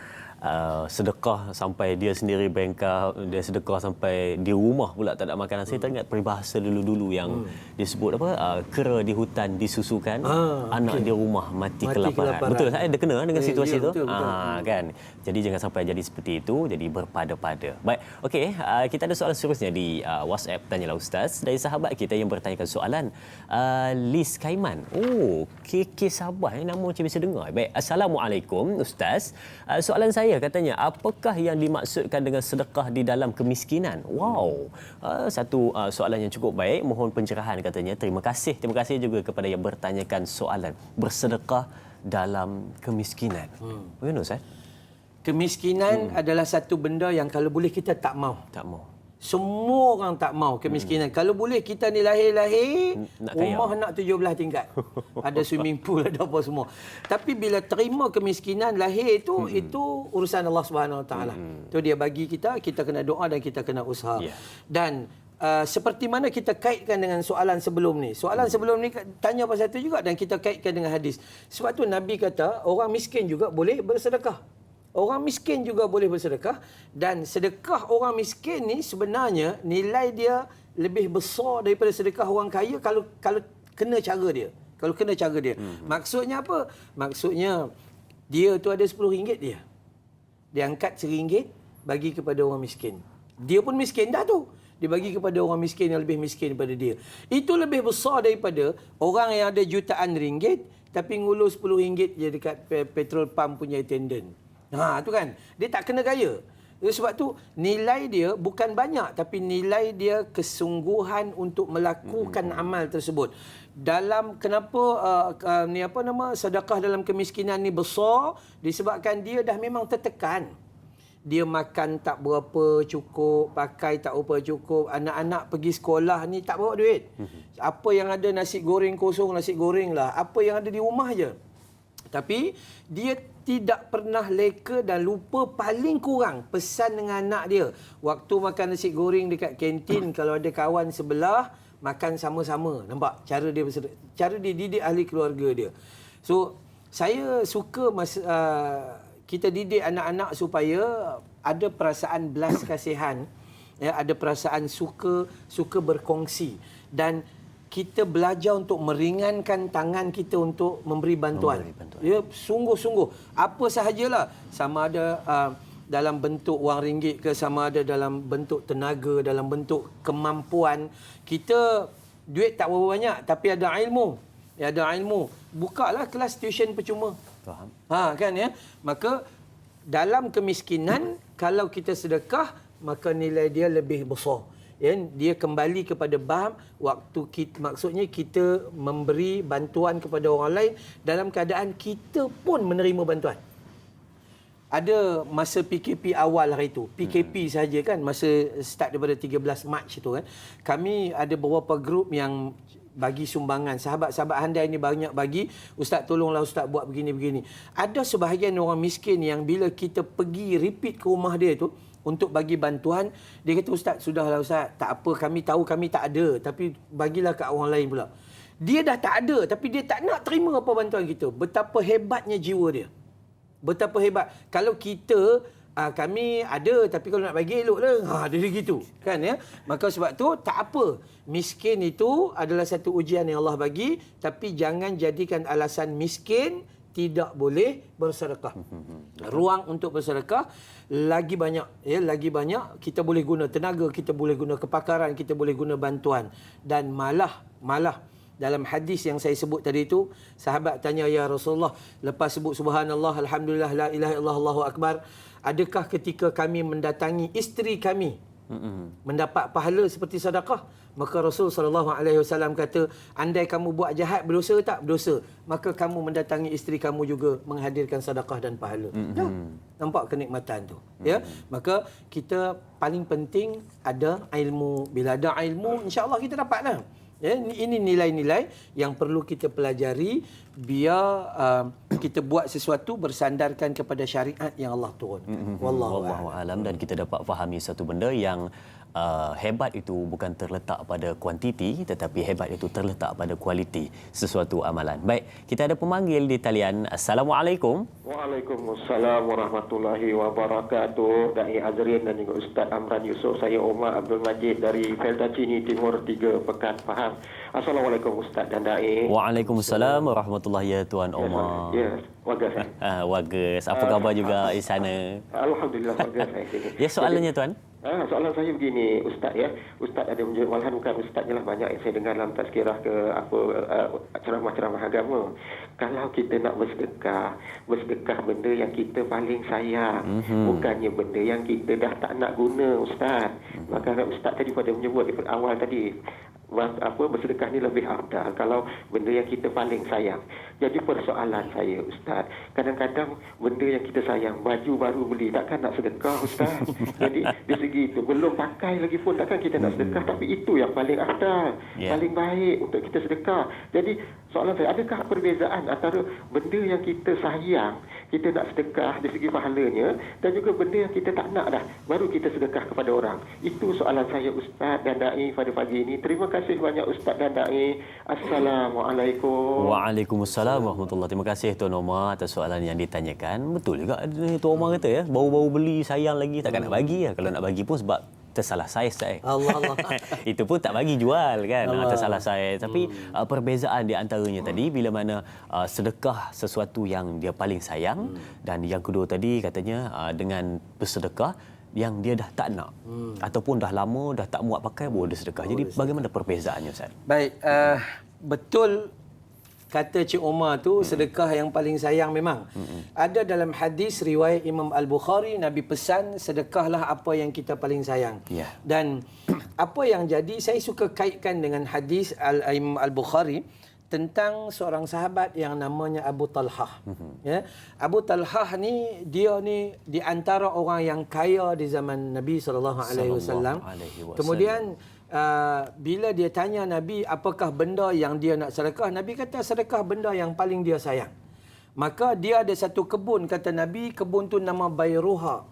sedekah sampai dia sendiri bengkak, dia sedekah sampai di rumah pula tak ada makanan. Saya teringat peribahasa dulu-dulu yang disebut apa, kera di hutan disusukan, anak di rumah mati kelaparan. Betul tak? Ada kena dengan situasi tu? Kan. Jadi jangan sampai jadi seperti itu, jadi berpada-pada. Baik, okey, kita ada soalan seterusnya di WhatsApp Tanyalah Ustaz dari sahabat kita yang bertanyakan soalan. Liz Kaiman. Oh, KK Sabah nama macam biasa dengar. Baik, Assalamualaikum Ustaz. Soalan saya katanya, apakah yang dimaksudkan dengan sedekah di dalam kemiskinan? Wow, satu soalan yang cukup baik. Mohon pencerahan katanya. Terima kasih juga kepada yang bertanyakan soalan bersedekah dalam kemiskinan. Bagaimana Ustaz? Kemiskinan adalah satu benda yang kalau boleh kita tak mau. Tak mau. Semua orang tak mau kemiskinan. Kalau boleh kita ni lahir-lahir rumah nak 17 tingkat. Ada swimming pool, ada apa semua. Tapi bila terima kemiskinan lahir itu urusan Allah Subhanahu Wa Taala. Tu dia bagi kita kena doa dan kita kena usaha. Dan seperti mana kita kaitkan dengan soalan sebelum ni. Soalan sebelum ni tanya pasal itu juga dan kita kaitkan dengan hadis. Sebab tu Nabi kata orang miskin juga boleh bersedekah. Orang miskin juga boleh bersedekah dan sedekah orang miskin ni sebenarnya nilai dia lebih besar daripada sedekah orang kaya kalau kena cara dia. Kalau kena cara dia. Maksudnya apa? Maksudnya dia tu ada RM10 dia. Dia angkat RM1 bagi kepada orang miskin. Dia pun miskin dah tu. Dia bagi kepada orang miskin yang lebih miskin daripada dia. Itu lebih besar daripada orang yang ada jutaan ringgit tapi ngulur RM10 je dekat petrol pump punya attendant. Tu kan. Dia tak kena kaya. Sebab tu nilai dia bukan banyak tapi nilai dia kesungguhan untuk melakukan amal tersebut. Dalam kenapa sedekah dalam kemiskinan ni besar disebabkan dia dah memang tertekan. Dia makan tak berapa cukup, pakai tak berapa cukup, anak-anak pergi sekolah ni tak bawa duit. Apa yang ada nasi goreng kosong, nasi goreng lah. Apa yang ada di rumah je. Tapi dia tidak pernah leka dan lupa paling kurang pesan dengan anak dia. Waktu makan nasi goreng dekat kantin, kalau ada kawan sebelah, makan sama-sama. Nampak cara dia didik ahli keluarga dia. So, saya suka kita didik anak-anak supaya ada perasaan belas kasihan, ada perasaan suka berkongsi dan kita belajar untuk meringankan tangan kita untuk memberi bantuan. Ya, sungguh-sungguh. Apa sahajalah. Sama ada dalam bentuk wang ringgit ke, sama ada dalam bentuk tenaga, dalam bentuk kemampuan. Kita duit tak berapa banyak tapi ada ilmu. Ya, ada ilmu. Bukalah kelas tuition percuma. Faham. Kan ya. Maka dalam kemiskinan kalau kita sedekah maka nilai dia lebih besar. Ya, dia kembali kepada bab waktu kita, maksudnya kita memberi bantuan kepada orang lain dalam keadaan kita pun menerima bantuan. Ada masa PKP awal hari itu, PKP saja kan, masa start daripada 13 Mac itu kan, kami ada beberapa grup yang bagi sumbangan. Sahabat-sahabat handai ni banyak bagi, ustaz tolonglah ustaz buat begini-begini. Ada sebahagian orang miskin yang bila kita pergi repeat ke rumah dia tu untuk bagi bantuan, dia kata ustaz sudahlah ustaz, tak apa, kami tahu kami tak ada tapi bagilah kat orang lain pula. Dia dah tak ada tapi dia tak nak terima apa bantuan kita. Betapa hebatnya jiwa dia. Betapa hebat. Kalau kita kami ada tapi kalau nak bagi eloklah. Dia gitu kan ya. Maka sebab tu tak apa. Miskin itu adalah satu ujian yang Allah bagi tapi jangan jadikan alasan miskin tidak boleh bersedekah. Ruang untuk bersedekah lagi banyak, ya, lagi banyak. Kita boleh guna tenaga, kita boleh guna kepakaran, kita boleh guna bantuan. Dan malah dalam hadis yang saya sebut tadi itu, sahabat tanya, ya Rasulullah, lepas sebut subhanallah, alhamdulillah, la ilaha illallah, Allahu akbar, adakah ketika kami mendatangi isteri kami mendapat pahala seperti sedekah? Maka Rasul SAW kata, andai kamu buat jahat, berdosa tak? Berdosa. Maka kamu mendatangi isteri kamu juga menghadirkan sedekah dan pahala. Nampak kenikmatan tu. Ya, maka kita paling penting ada ilmu. Bila ada ilmu, insya-Allah kita dapatlah. Ya, ini nilai-nilai yang perlu kita pelajari biar kita buat sesuatu bersandarkan kepada syariat yang Allah turun. Wallahu a'lam. Dan kita dapat fahami satu benda yang hebat itu bukan terletak pada kuantiti, tetapi hebat itu terletak pada kualiti sesuatu amalan. Baik, kita ada pemanggil di talian. Assalamualaikum. Waalaikumsalam warahmatullahi wabarakatuh. Dai Azrin dan juga Ustaz Amran Yusof. Saya Omar Abdul Majid dari Felda Cini Timur 3 Pekan Pahang. Assalamualaikum Ustaz dan Dai. Waalaikumsalam warahmatullahi ya Tuan Omar. Ya, wagas. Wagas. Apa khabar juga di sana? Alhamdulillah wagas saya sini. Ya, soalannya Tuan. Soalan saya begini, Ustaz ya. Ustaz ada menjawab, walaupun bukan Ustaznya lah, banyak yang saya dengar dalam tazkirah ke apa ceramah-ceramah agama. Kalau kita nak bersedekah benda yang kita paling sayang, bukannya benda yang kita dah tak nak guna, Ustaz. Maka Ustaz tadi pada menyebut di awal tadi, bersedekah ni lebih afdal kalau benda yang kita paling sayang. Jadi persoalan saya, Ustaz, kadang-kadang benda yang kita sayang, baju baru beli, takkan nak sedekah, Ustaz. Jadi di segi itu, belum pakai lagi pun takkan kita nak sedekah, tapi itu yang paling afdal, paling baik untuk kita sedekah. Jadi soalan saya, adakah perbezaan antara benda yang kita sayang, kita nak sedekah dari segi pahalanya, dan juga benda yang kita tak nak dah, baru kita sedekah kepada orang? Itu soalan saya, Ustaz dan Dai, pada pagi ini. Terima kasih banyak Ustaz dan Dai. Assalamualaikum. Waalaikumsalam warahmatullahi. Terima kasih Tuan Omar atas soalan yang ditanyakan. Betul juga Tuan Omar kata ya, baru-baru beli sayang lagi, takkan nak bagi ya. Kalau nak bagi pun sebab tersalah saiz saya. Allah. Itu pun tak bagi jual kan. Tersalah saiz. Tapi perbezaan di antaranya tadi bila mana sedekah sesuatu yang dia paling sayang, dan yang kedua tadi katanya dengan bersedekah yang dia dah tak nak ataupun dah lama dah tak muat pakai baru dia sedekah. Jadi bagaimana perbezaannya Ustaz? Baik, betul kata Cik Omar tu, sedekah yang paling sayang memang. Ada dalam hadis riwayat Imam Al-Bukhari, Nabi pesan sedekahlah apa yang kita paling sayang. Dan apa yang jadi, saya suka kaitkan dengan hadis Imam Al-Bukhari tentang seorang sahabat yang namanya Abu Talhah. Ya, Abu Talhah ni, dia ni di antara orang yang kaya di zaman Nabi SAW. Kemudian bila dia tanya Nabi apakah benda yang dia nak sedekah, Nabi kata sedekah benda yang paling dia sayang. Maka dia ada satu kebun, kata Nabi, kebun tu nama Bayruha.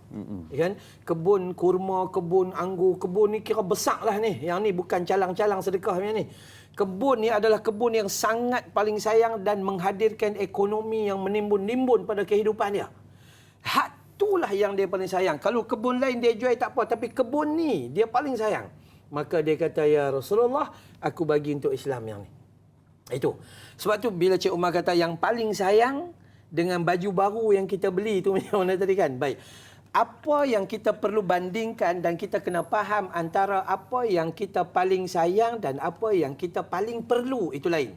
Kan? Kebun kurma, kebun anggur, kebun ni kira besar lah ni. Yang ni bukan calang-calang sedekah ni. Kebun ni adalah kebun yang sangat paling sayang dan menghadirkan ekonomi yang menimbun-nimbun pada kehidupan dia. Hak itulah yang dia paling sayang. Kalau kebun lain dia jual tak apa, tapi kebun ni dia paling sayang. Maka dia kata, ya Rasulullah, aku bagi untuk Islam yang ni. Itu. Sebab tu bila Cik Umar kata yang paling sayang dengan baju baru yang kita beli tu macam mana tadi kan? Baik. Apa yang kita perlu bandingkan dan kita kena faham antara apa yang kita paling sayang dan apa yang kita paling perlu, itu lain.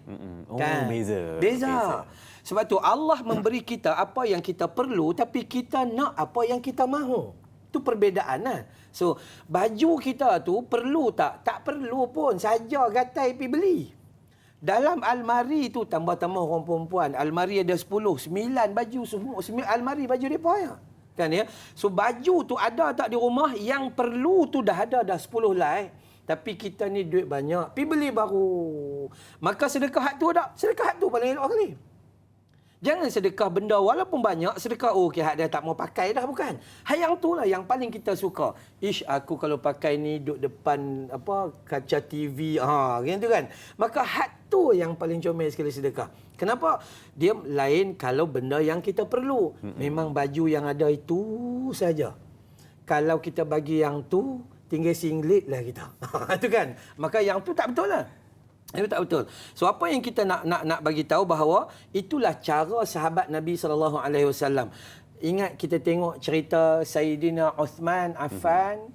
Kan? Beza. Sebab tu Allah memberi kita apa yang kita perlu, tapi kita nak apa yang kita mahu. Itu perbezaan lah. So, baju kita tu perlu tak? Tak perlu pun. Saja gatai pergi beli. Dalam almari tu, tambah-tambah orang perempuan, almari ada 10, 9 baju semua. Almari baju mereka ya. Kan ya? So baju tu ada tak di rumah, yang perlu tu dah ada dah 10 lah. Tapi kita ni duit banyak, pergi beli baru. Maka sedekah hak tu tak? Sedekah hak tu paling elok kali. Jangan sedekah benda walaupun banyak, sedekah okey hak dia tak mau pakai dah, bukan. Hak yang tu lah yang paling kita suka. Ish, aku kalau pakai ni duduk depan apa kaca TV, gitu kan. Maka hak tu yang paling comel sekali sedekah. Kenapa? Dia lain kalau benda yang kita perlu. Memang baju yang ada itu saja. Kalau kita bagi yang tu, tinggal singlet lah kita. Itu kan. Maka yang tu tak betul lah. Itu tak betul. So apa yang kita nak bagi tahu bahawa itulah cara sahabat Nabi SAW. Ingat kita tengok cerita Sayyidina Uthman Affan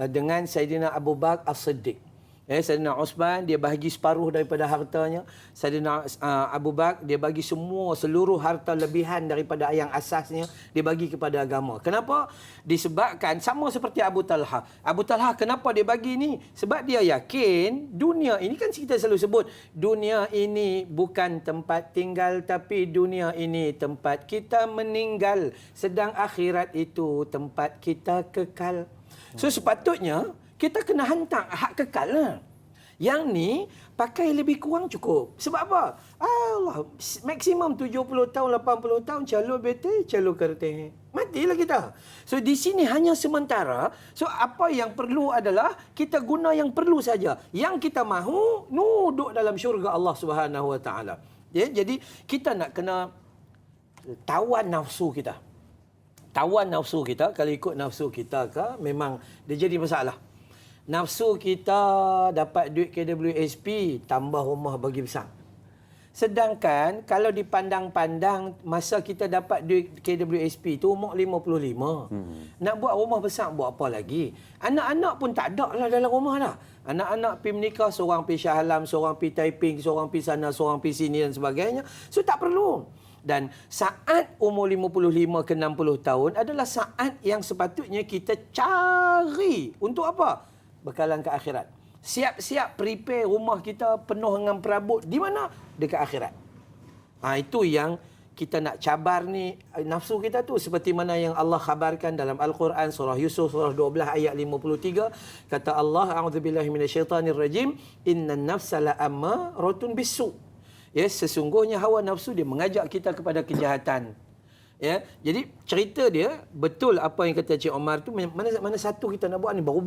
dengan Sayyidina Abu Bakar As-Siddiq. Sayyidina Uthman dia bagi separuh daripada hartanya. Sayyidina Abu Bakar dia bagi seluruh harta lebihan daripada yang asasnya dia bagi kepada agama. Kenapa? Disebabkan sama seperti Abu Talha. Abu Talha kenapa dia bagi ni? Sebab dia yakin dunia ini, kan kita selalu sebut dunia ini bukan tempat tinggal, tapi dunia ini tempat kita meninggal, sedang akhirat itu tempat kita kekal. So sepatutnya kita kena hantar hak kekal lah. Yang ni pakai lebih kurang cukup. Sebab apa? Allah, maksimum 70 tahun, 80 tahun, calon betul, calon kereta. matilah kita. So di sini hanya sementara. So apa yang perlu adalah kita guna yang perlu saja. Yang kita mahu duduk dalam syurga Allah Subhanahu Wa Taala. Ya, jadi kita nak kena tawan nafsu kita. Tawan nafsu kita, kalau ikut nafsu kita ke, memang dia jadi masalah. Nafsu kita dapat duit KWSP, tambah rumah bagi besar. Sedangkan kalau dipandang-pandang masa kita dapat duit KWSP tu umur 55. Nak buat rumah besar buat apa lagi? Anak-anak pun tak ada lah dalam rumah dah. Anak-anak pergi menikah, seorang pergi Shah Alam, seorang pergi Taiping, seorang pergi sana, seorang pergi sini dan sebagainya. So tak perlu. Dan saat umur 55 ke 60 tahun adalah saat yang sepatutnya kita cari untuk apa? Bekalan ke akhirat. Siap-siap prepare rumah kita penuh dengan perabot. Di mana? Dekat akhirat. Itu yang kita nak cabar ni nafsu kita tu. Seperti mana yang Allah khabarkan dalam Al-Quran surah Yusuf surah 12 ayat 53. Kata Allah, a'udzubillahi minasyaitanirrajim, innan nafsa la'ammaratun bisu. Ya, sesungguhnya hawa nafsu dia mengajak kita kepada kejahatan. Ya, jadi cerita dia betul apa yang kata Cik Omar tu, mana satu kita nak buat ni, baru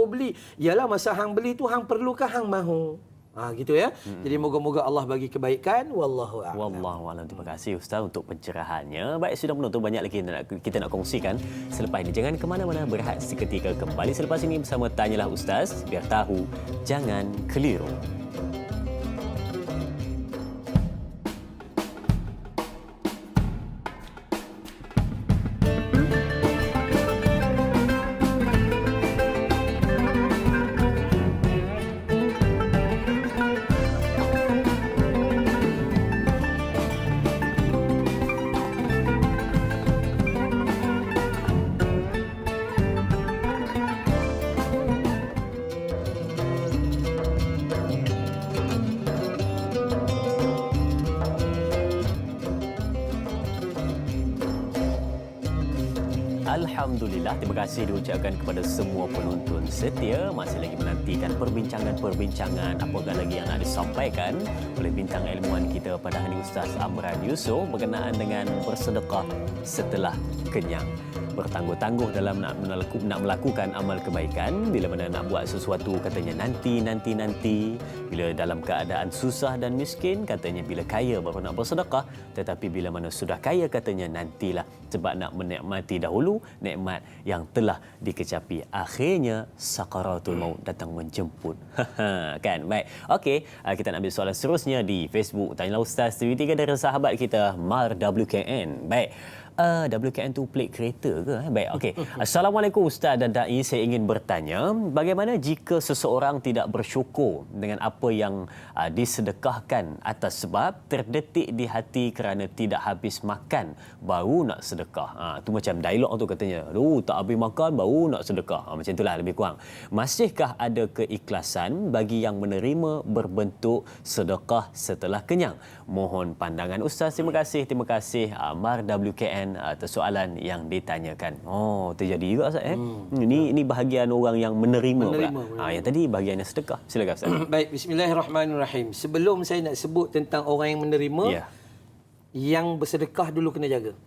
beli. Yalah masa hang beli tu hang perlukah hang mahu. Gitu ya. Jadi moga-moga Allah bagi kebaikan. Wallahu a'lam. Wallahu a'lam. Terima kasih Ustaz untuk pencerahannya. Baik, sudah menonton, banyak lagi kita nak kongsikan selepas ini. Jangan ke mana-mana, berehat seketika kembali selepas ini bersama Tanyalah Ustaz, biar tahu jangan keliru. Alhamdulillah, terima kasih diucapkan kepada semua penonton setia. Masih lagi menantikan perbincangan apakah lagi yang nak disampaikan oleh bintang ilmuwan kita pada hari Ustaz Amran Yusof berkenaan dengan bersedekah setelah kenyang. Bertangguh-tangguh dalam nak melakukan amal kebaikan. Bila mana nak buat sesuatu katanya nanti. Bila dalam keadaan susah dan miskin katanya bila kaya baru nak bersedekah. Tetapi bila mana sudah kaya katanya nantilah. Sebab nak menikmati dahulu nikmat yang telah dikecapi. Akhirnya sakaratul maut datang menjemput. Kan? Baik. Okey, kita nak ambil soalan seterusnya di Facebook Tanyalah Ustaz TV3 dari sahabat kita Mar WKN. Baik. WKN tu pelik kereta ke? Baik, okey. Assalamualaikum Ustaz dan Da'i. Saya ingin bertanya, bagaimana jika seseorang tidak bersyukur dengan apa yang disedekahkan atas sebab terdetik di hati kerana tidak habis makan baru nak sedekah. Tu macam dialog tu katanya. Tak habis makan baru nak sedekah. Macam itulah lebih kurang. Masihkah ada keikhlasan bagi yang menerima berbentuk sedekah setelah kenyang? Mohon pandangan Ustaz. Terima kasih. Mar WKN atas soalan yang ditanyakan. Terjadi juga Ustaz. Ini bahagian orang yang menerima pula. Yang tadi bahagian yang sedekah. Silakan Ustaz. Baik, bismillahirrahmanirrahim. Sebelum saya nak sebut tentang orang yang menerima, yang bersedekah dulu kena jaga.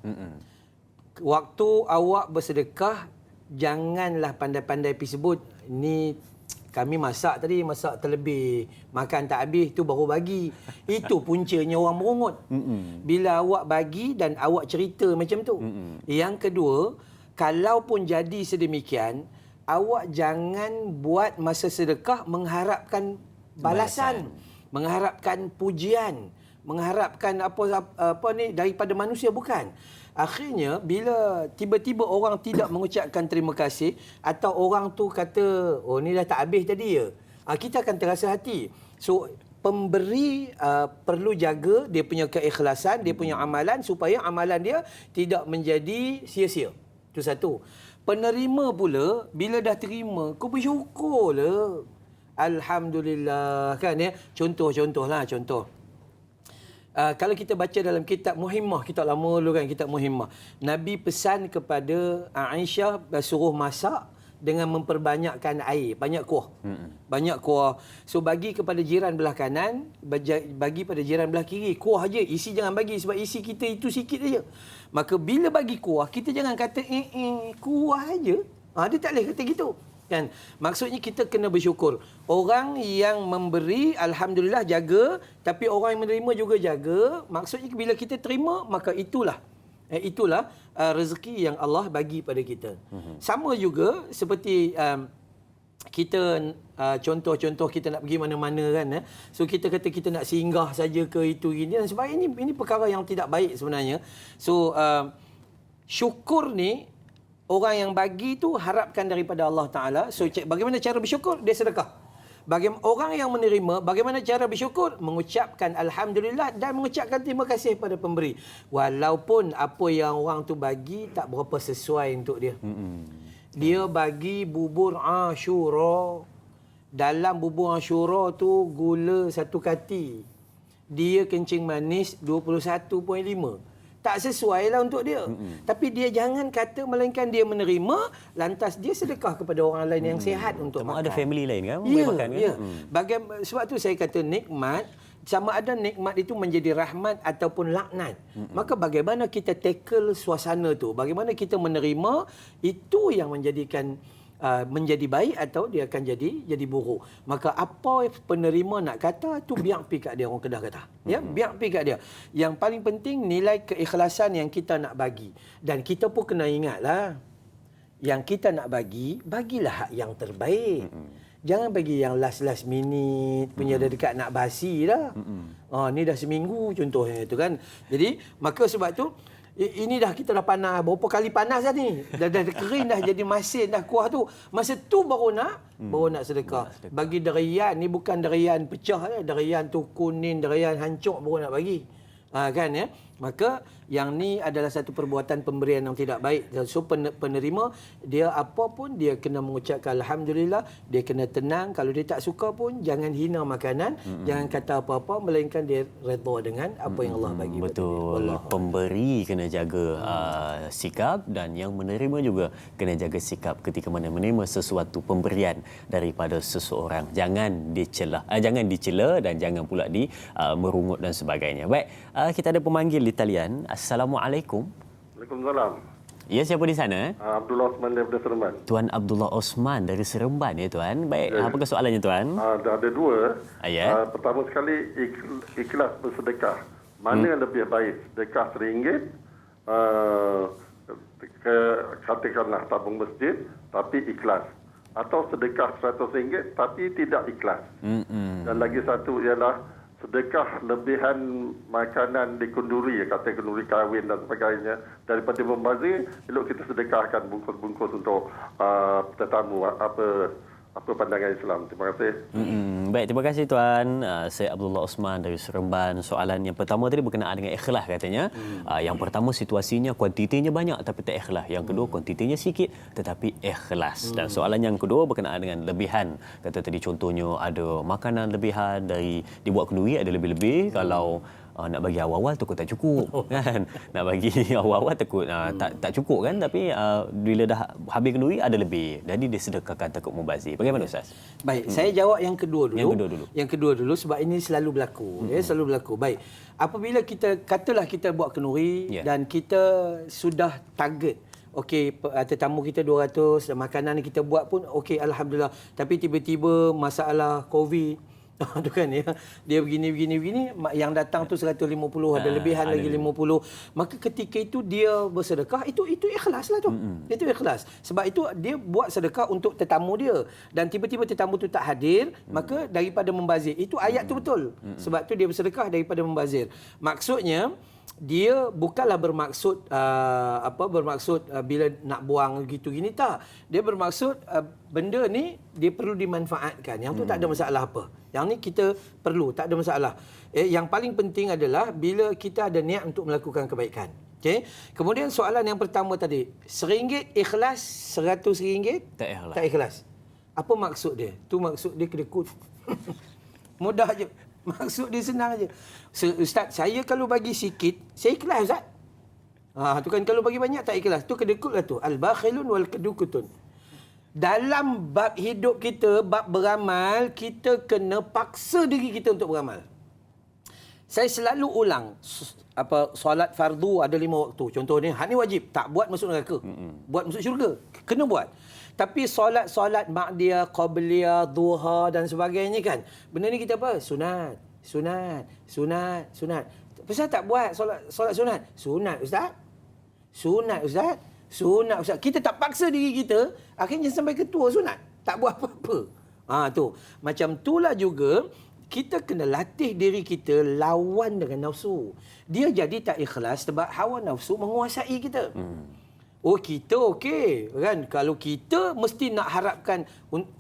Waktu awak bersedekah, janganlah pandai-pandai pergi sebut ni kami masak terlebih, makan tak habis, tu baru bagi. Itu puncanya orang merungut. Bila awak bagi dan awak cerita macam tu. Yang kedua, kalaupun jadi sedemikian, awak jangan buat masa sedekah mengharapkan balasan. Mengharapkan pujian, mengharapkan apa ni daripada manusia, bukan. Akhirnya bila tiba-tiba orang tidak mengucapkan terima kasih atau orang tu kata ni dah tak habis tadi ya, kita akan terasa hati. So pemberi perlu jaga dia punya keikhlasan, dia punya amalan supaya amalan dia tidak menjadi sia-sia. Itu satu. Penerima pula bila dah terima, kau bersyukurlah. Alhamdulillah, kan ya. Contoh. Kalau kita baca dalam kitab Muhimmah, kitab lama dulu kan, kitab Muhimmah, Nabi pesan kepada Aisyah suruh masak dengan memperbanyakkan air, banyak kuah. Banyak kuah. So bagi kepada jiran belah kanan, bagi pada jiran belah kiri, kuah aja. Isi jangan bagi sebab isi kita itu sikit aja. Maka bila bagi kuah, kita jangan kata kuah aja. Dia tak boleh kata gitu. Kan? Maksudnya kita kena bersyukur. Orang yang memberi, alhamdulillah jaga, tapi orang yang menerima juga jaga. Maksudnya bila kita terima, maka itulah rezeki yang Allah bagi pada kita. Sama juga seperti kita contoh-contoh kita nak pergi mana-mana kan. So kita kata kita nak singgah saja ke itu gini, dan sebab ini perkara yang tidak baik sebenarnya. So syukur ni orang yang bagi tu harapkan daripada Allah Taala. So bagaimana cara bersyukur? Dia sedekah. Orang yang menerima, bagaimana cara bersyukur? Mengucapkan alhamdulillah dan mengucapkan terima kasih pada pemberi. Walaupun apa yang orang tu bagi tak berapa sesuai untuk dia. Dia bagi bubur Ashura. Dalam bubur Ashura tu gula 1 kati. Dia kencing manis 21.5. Tak sesuai lah untuk dia. Tapi dia jangan kata melainkan dia menerima, lantas dia sedekah kepada orang lain yang sihat untuk makan. Ada family lain kan? Ya, makan, kan? Ya. Sebab tu saya kata nikmat, sama ada nikmat itu menjadi rahmat ataupun laknat. Maka bagaimana kita tackle suasana tu, bagaimana kita menerima, itu yang menjadikan menjadi baik atau dia akan jadi buruk. Maka apa penerima nak kata tu biar pi kat dia, orang Kedah kata. Ya, biar pi kat dia. Yang paling penting nilai keikhlasan yang kita nak bagi. Dan kita pun kena ingatlah, yang kita nak bagi, bagilah hak yang terbaik. Jangan bagi yang last minute punya dah dekat nak basi dah. Ni dah seminggu contohnya itu kan. Jadi maka sebab tu ini dah kita dah panas, berapa kali panas dah ni. Dah kering dah jadi masin dah kuah tu. Masa tu baru nak sedekah. Bagi derian ni bukan derian pecah, derian tu kuning, derian hancur baru nak bagi. Kan ya? Maka yang ni adalah satu perbuatan pemberian yang tidak baik. So penerima dia apa pun dia kena mengucapkan alhamdulillah, dia kena tenang. Kalau dia tak suka pun jangan hina makanan, jangan kata apa-apa melainkan dia redha dengan apa yang Allah bagi. Betul. Pemberi kena jaga sikap dan yang menerima juga kena jaga sikap ketika mana menerima sesuatu pemberian daripada seseorang. Jangan dicela dan jangan pula merungut dan sebagainya. Baik, kita ada pemanggil di talian. Assalamualaikum. Waalaikumsalam. Ya, siapa di sana? Abdullah Osman daripada Seremban. Tuan Abdullah Osman dari Seremban ya tuan. Baik, apakah soalannya tuan? Ada dua. Ya. Pertama sekali ikhlas bersedekah. Mana yang lebih baik? Sedekah RM1 katakanlah tabung masjid tapi ikhlas, atau sedekah RM100 tapi tidak ikhlas. Dan lagi satu ialah sedekah lebihan makanan di kenduri, kata kenduri kahwin dan sebagainya, daripada membazir, elok kita sedekahkan bungkus-bungkus untuk tetamu. Apa pandangan Islam? Terima kasih. Baik, terima kasih tuan. Saya Abdullah Osman dari Seremban. Soalan yang pertama tadi berkenaan dengan ikhlas katanya. Yang pertama situasinya kuantitinya banyak tapi tak ikhlas. Yang kedua kuantitinya sikit tetapi ikhlas. Dan soalan yang kedua berkenaan dengan lebihan. Kata tadi contohnya ada makanan lebihan dari dibuat kenduri ada lebih-lebih. Kalau nak bagi awal-awal takut tak cukup kan, nak bagi awal-awal takut tak cukup kan, tapi bila dah habis kenduri ada lebih, jadi dia sedekahkan takut mubazir. Bagaimana Ustaz? Baik, saya jawab yang kedua dulu sebab ini selalu berlaku. Selalu berlaku. Baik, apabila kita katalah kita buat kenduri dan kita sudah target, okey, tetamu kita 200 dan makanan yang kita buat pun okey, alhamdulillah, tapi tiba-tiba masalah COVID tu kan ya, dia begini, yang datang tu 150, ada lebihan lagi 50. Maka ketika itu dia bersedekah, itu ikhlas lah tu. Itu ikhlas. Sebab itu dia buat sedekah untuk tetamu dia, dan tiba-tiba tetamu tu tak hadir, maka daripada membazir. Itu ayat tu betul. Sebab tu dia bersedekah daripada membazir. Maksudnya dia bukanlah bermaksud bila nak buang gitu gini, tak. Dia bermaksud benda ni dia perlu dimanfaatkan. Yang tu tak ada masalah apa. Yang ni kita perlu, tak ada masalah. Yang paling penting adalah bila kita ada niat untuk melakukan kebaikan. Okey. Kemudian soalan yang pertama tadi, RM1 ikhlas, RM100 tak ikhlas. Apa maksud dia? Tu maksud dia kedekut. Mudah je. Maksud dia senang aja. Ustaz, saya kalau bagi sikit, saya ikhlas Ustaz. Tu kan, kalau bagi banyak tak ikhlas. Tu kedekutlah tu. Al-bakhilun wal kedukutun. dalam bab hidup kita, bab beramal, kita kena paksa diri kita untuk beramal. Saya selalu ulang, solat fardu ada 5 waktu. Contohnya, hak ni wajib, tak buat masuk neraka. Buat masuk syurga, kena buat. Tapi solat ma'diyah, qabliyah, duha dan sebagainya kan, benda ni kita apa? Sunat. Pasal tak buat solat sunat? Sunat Ustaz. Kita tak paksa diri kita, akhirnya sampai ketua sunat. Tak buat apa-apa. Tu. Macam itulah juga, kita kena latih diri kita lawan dengan nafsu. Dia jadi tak ikhlas sebab hawa nafsu menguasai kita. Oh, kita okey kan, kalau kita mesti nak harapkan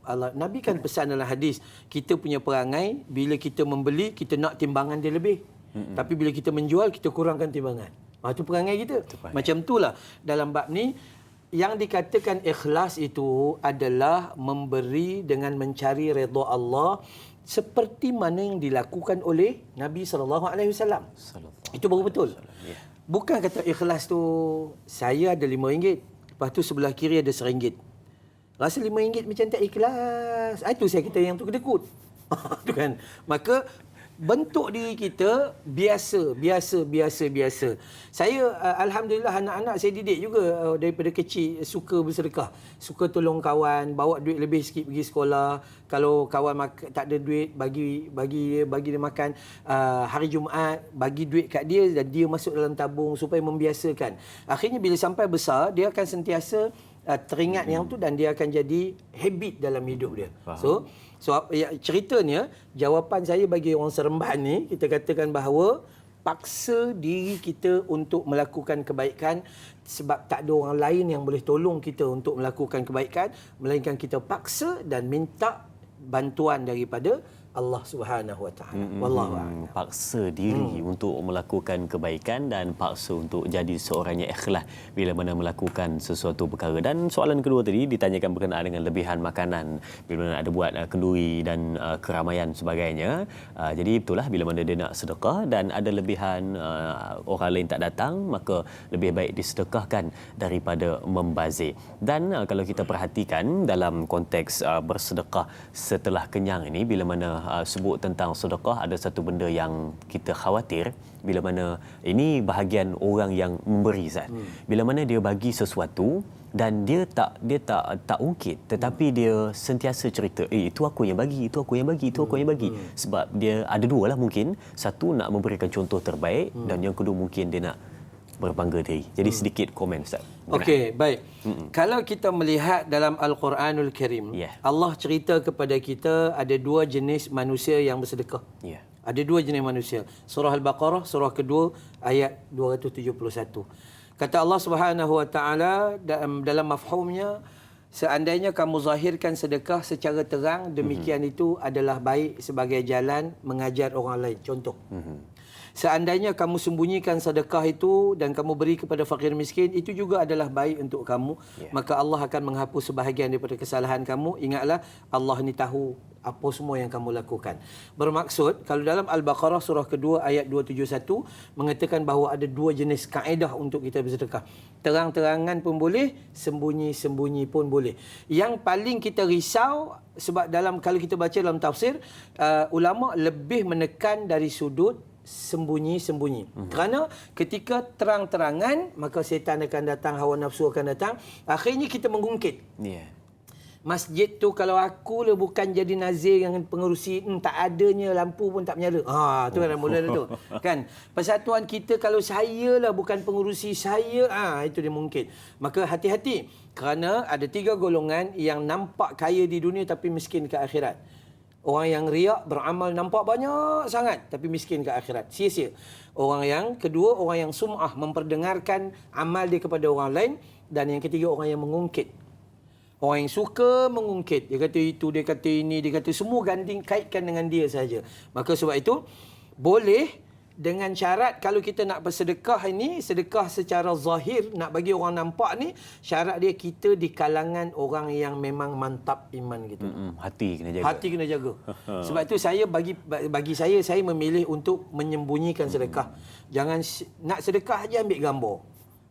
Allah, Nabi kan pesan dalam hadis, kita punya perangai bila kita membeli kita nak timbangan dia lebih. Tapi bila kita menjual kita kurangkan timbangan. Itu perangai kita. Macam itulah dalam bab ni, yang dikatakan ikhlas itu adalah memberi dengan mencari redha Allah seperti mana yang dilakukan oleh Nabi SAW. Itu baru betul. Bukan kata ikhlas tu, saya ada RM5, lepas tu sebelah kiri ada RM1. Rasa RM5 macam tak ikhlas. Itu saya kata yang tu kedekut. Tu kan. Maka bentuk diri kita biasa. Saya alhamdulillah anak-anak saya didik juga daripada kecil suka bersedekah, suka tolong kawan, bawa duit lebih sikit pergi sekolah. Kalau kawan tak ada duit, bagi dia makan. Hari Jumaat bagi duit kat dia dan dia masuk dalam tabung supaya membiasakan. Akhirnya bila sampai besar dia akan sentiasa teringat yang tu dan dia akan jadi habit dalam hidup dia. So ceritanya, jawapan saya bagi orang Seremban ni, kita katakan bahawa paksa diri kita untuk melakukan kebaikan sebab tak ada orang lain yang boleh tolong kita untuk melakukan kebaikan, melainkan kita paksa dan minta bantuan daripada Allah Subhanahu Wa Taala. Wallahu a'lam. Paksa diri untuk melakukan kebaikan dan paksa untuk jadi seorang yang ikhlas bila mana melakukan sesuatu perkara. Dan soalan kedua tadi ditanyakan berkenaan dengan lebihan makanan bila mana ada buat kenduri dan keramaian sebagainya. Jadi itulah bila mana dia nak sedekah dan ada lebihan orang lain tak datang, maka lebih baik disedekahkan daripada membazir. Dan kalau kita perhatikan dalam konteks bersedekah setelah kenyang ini, bila mana sebut tentang sedekah, ada satu benda yang kita khawatir bila mana ini bahagian orang yang memberi Zat. Bila mana dia bagi sesuatu dan dia tak ungkit, tetapi dia sentiasa cerita, itu aku yang bagi. Sebab dia ada dua lah mungkin. Satu nak memberikan contoh terbaik dan yang kedua mungkin dia nak berbangga diri. Jadi sedikit komen Ustaz. Okey, baik. Kalau kita melihat dalam Al-Quranul Karim, Allah cerita kepada kita ada 2 jenis manusia yang bersedekah. Ada 2 jenis manusia. Surah Al-Baqarah, surah kedua, ayat 271. Kata Allah Subhanahu Wa Taala dalam mafhumnya, seandainya kamu zahirkan sedekah secara terang, demikian itu adalah baik sebagai jalan mengajar orang lain. Contoh. Seandainya kamu sembunyikan sedekah itu dan kamu beri kepada fakir miskin, itu juga adalah baik untuk kamu. Maka Allah akan menghapus sebahagian daripada kesalahan kamu. Ingatlah, Allah ni tahu apa semua yang kamu lakukan. Bermaksud, kalau dalam Al-Baqarah surah kedua ayat 271 mengatakan bahawa ada 2 jenis kaedah untuk kita bersedekah. Terang-terangan pun boleh, sembunyi-sembunyi pun boleh. Yang paling kita risau, sebab kalau kita baca dalam tafsir, ulama lebih menekan dari sudut sembunyi-sembunyi. Kerana ketika terang-terangan, maka setan akan datang, hawa nafsu akan datang. Akhirnya kita mengungkit. Masjid tu kalau aku lah bukan jadi nazir yang pengerusi, tak adanya lampu pun tak menyala. Tu kan mula tu. Kan? Persatuan kita kalau saya lah bukan pengerusi, saya itu dia mungkin. Maka hati-hati, kerana ada 3 golongan yang nampak kaya di dunia tapi miskin ke akhirat. Orang yang riak beramal nampak banyak sangat tapi miskin ke akhirat. Sia-sia. Orang yang kedua, orang yang sum'ah, memperdengarkan amal dia kepada orang lain. Dan yang ketiga, orang yang mengungkit. Orang yang suka mengungkit. Dia kata itu, dia kata ini, dia kata semua kaitkan dengan dia saja. Maka sebab itu, boleh dengan syarat kalau kita nak bersedekah ini, sedekah secara zahir, nak bagi orang nampak ni, syarat dia kita di kalangan orang yang memang mantap iman gitu. Hati kena jaga. Hati kena jaga. Sebab itu saya bagi saya memilih untuk menyembunyikan sedekah. Jangan nak sedekah aja ambil gambar.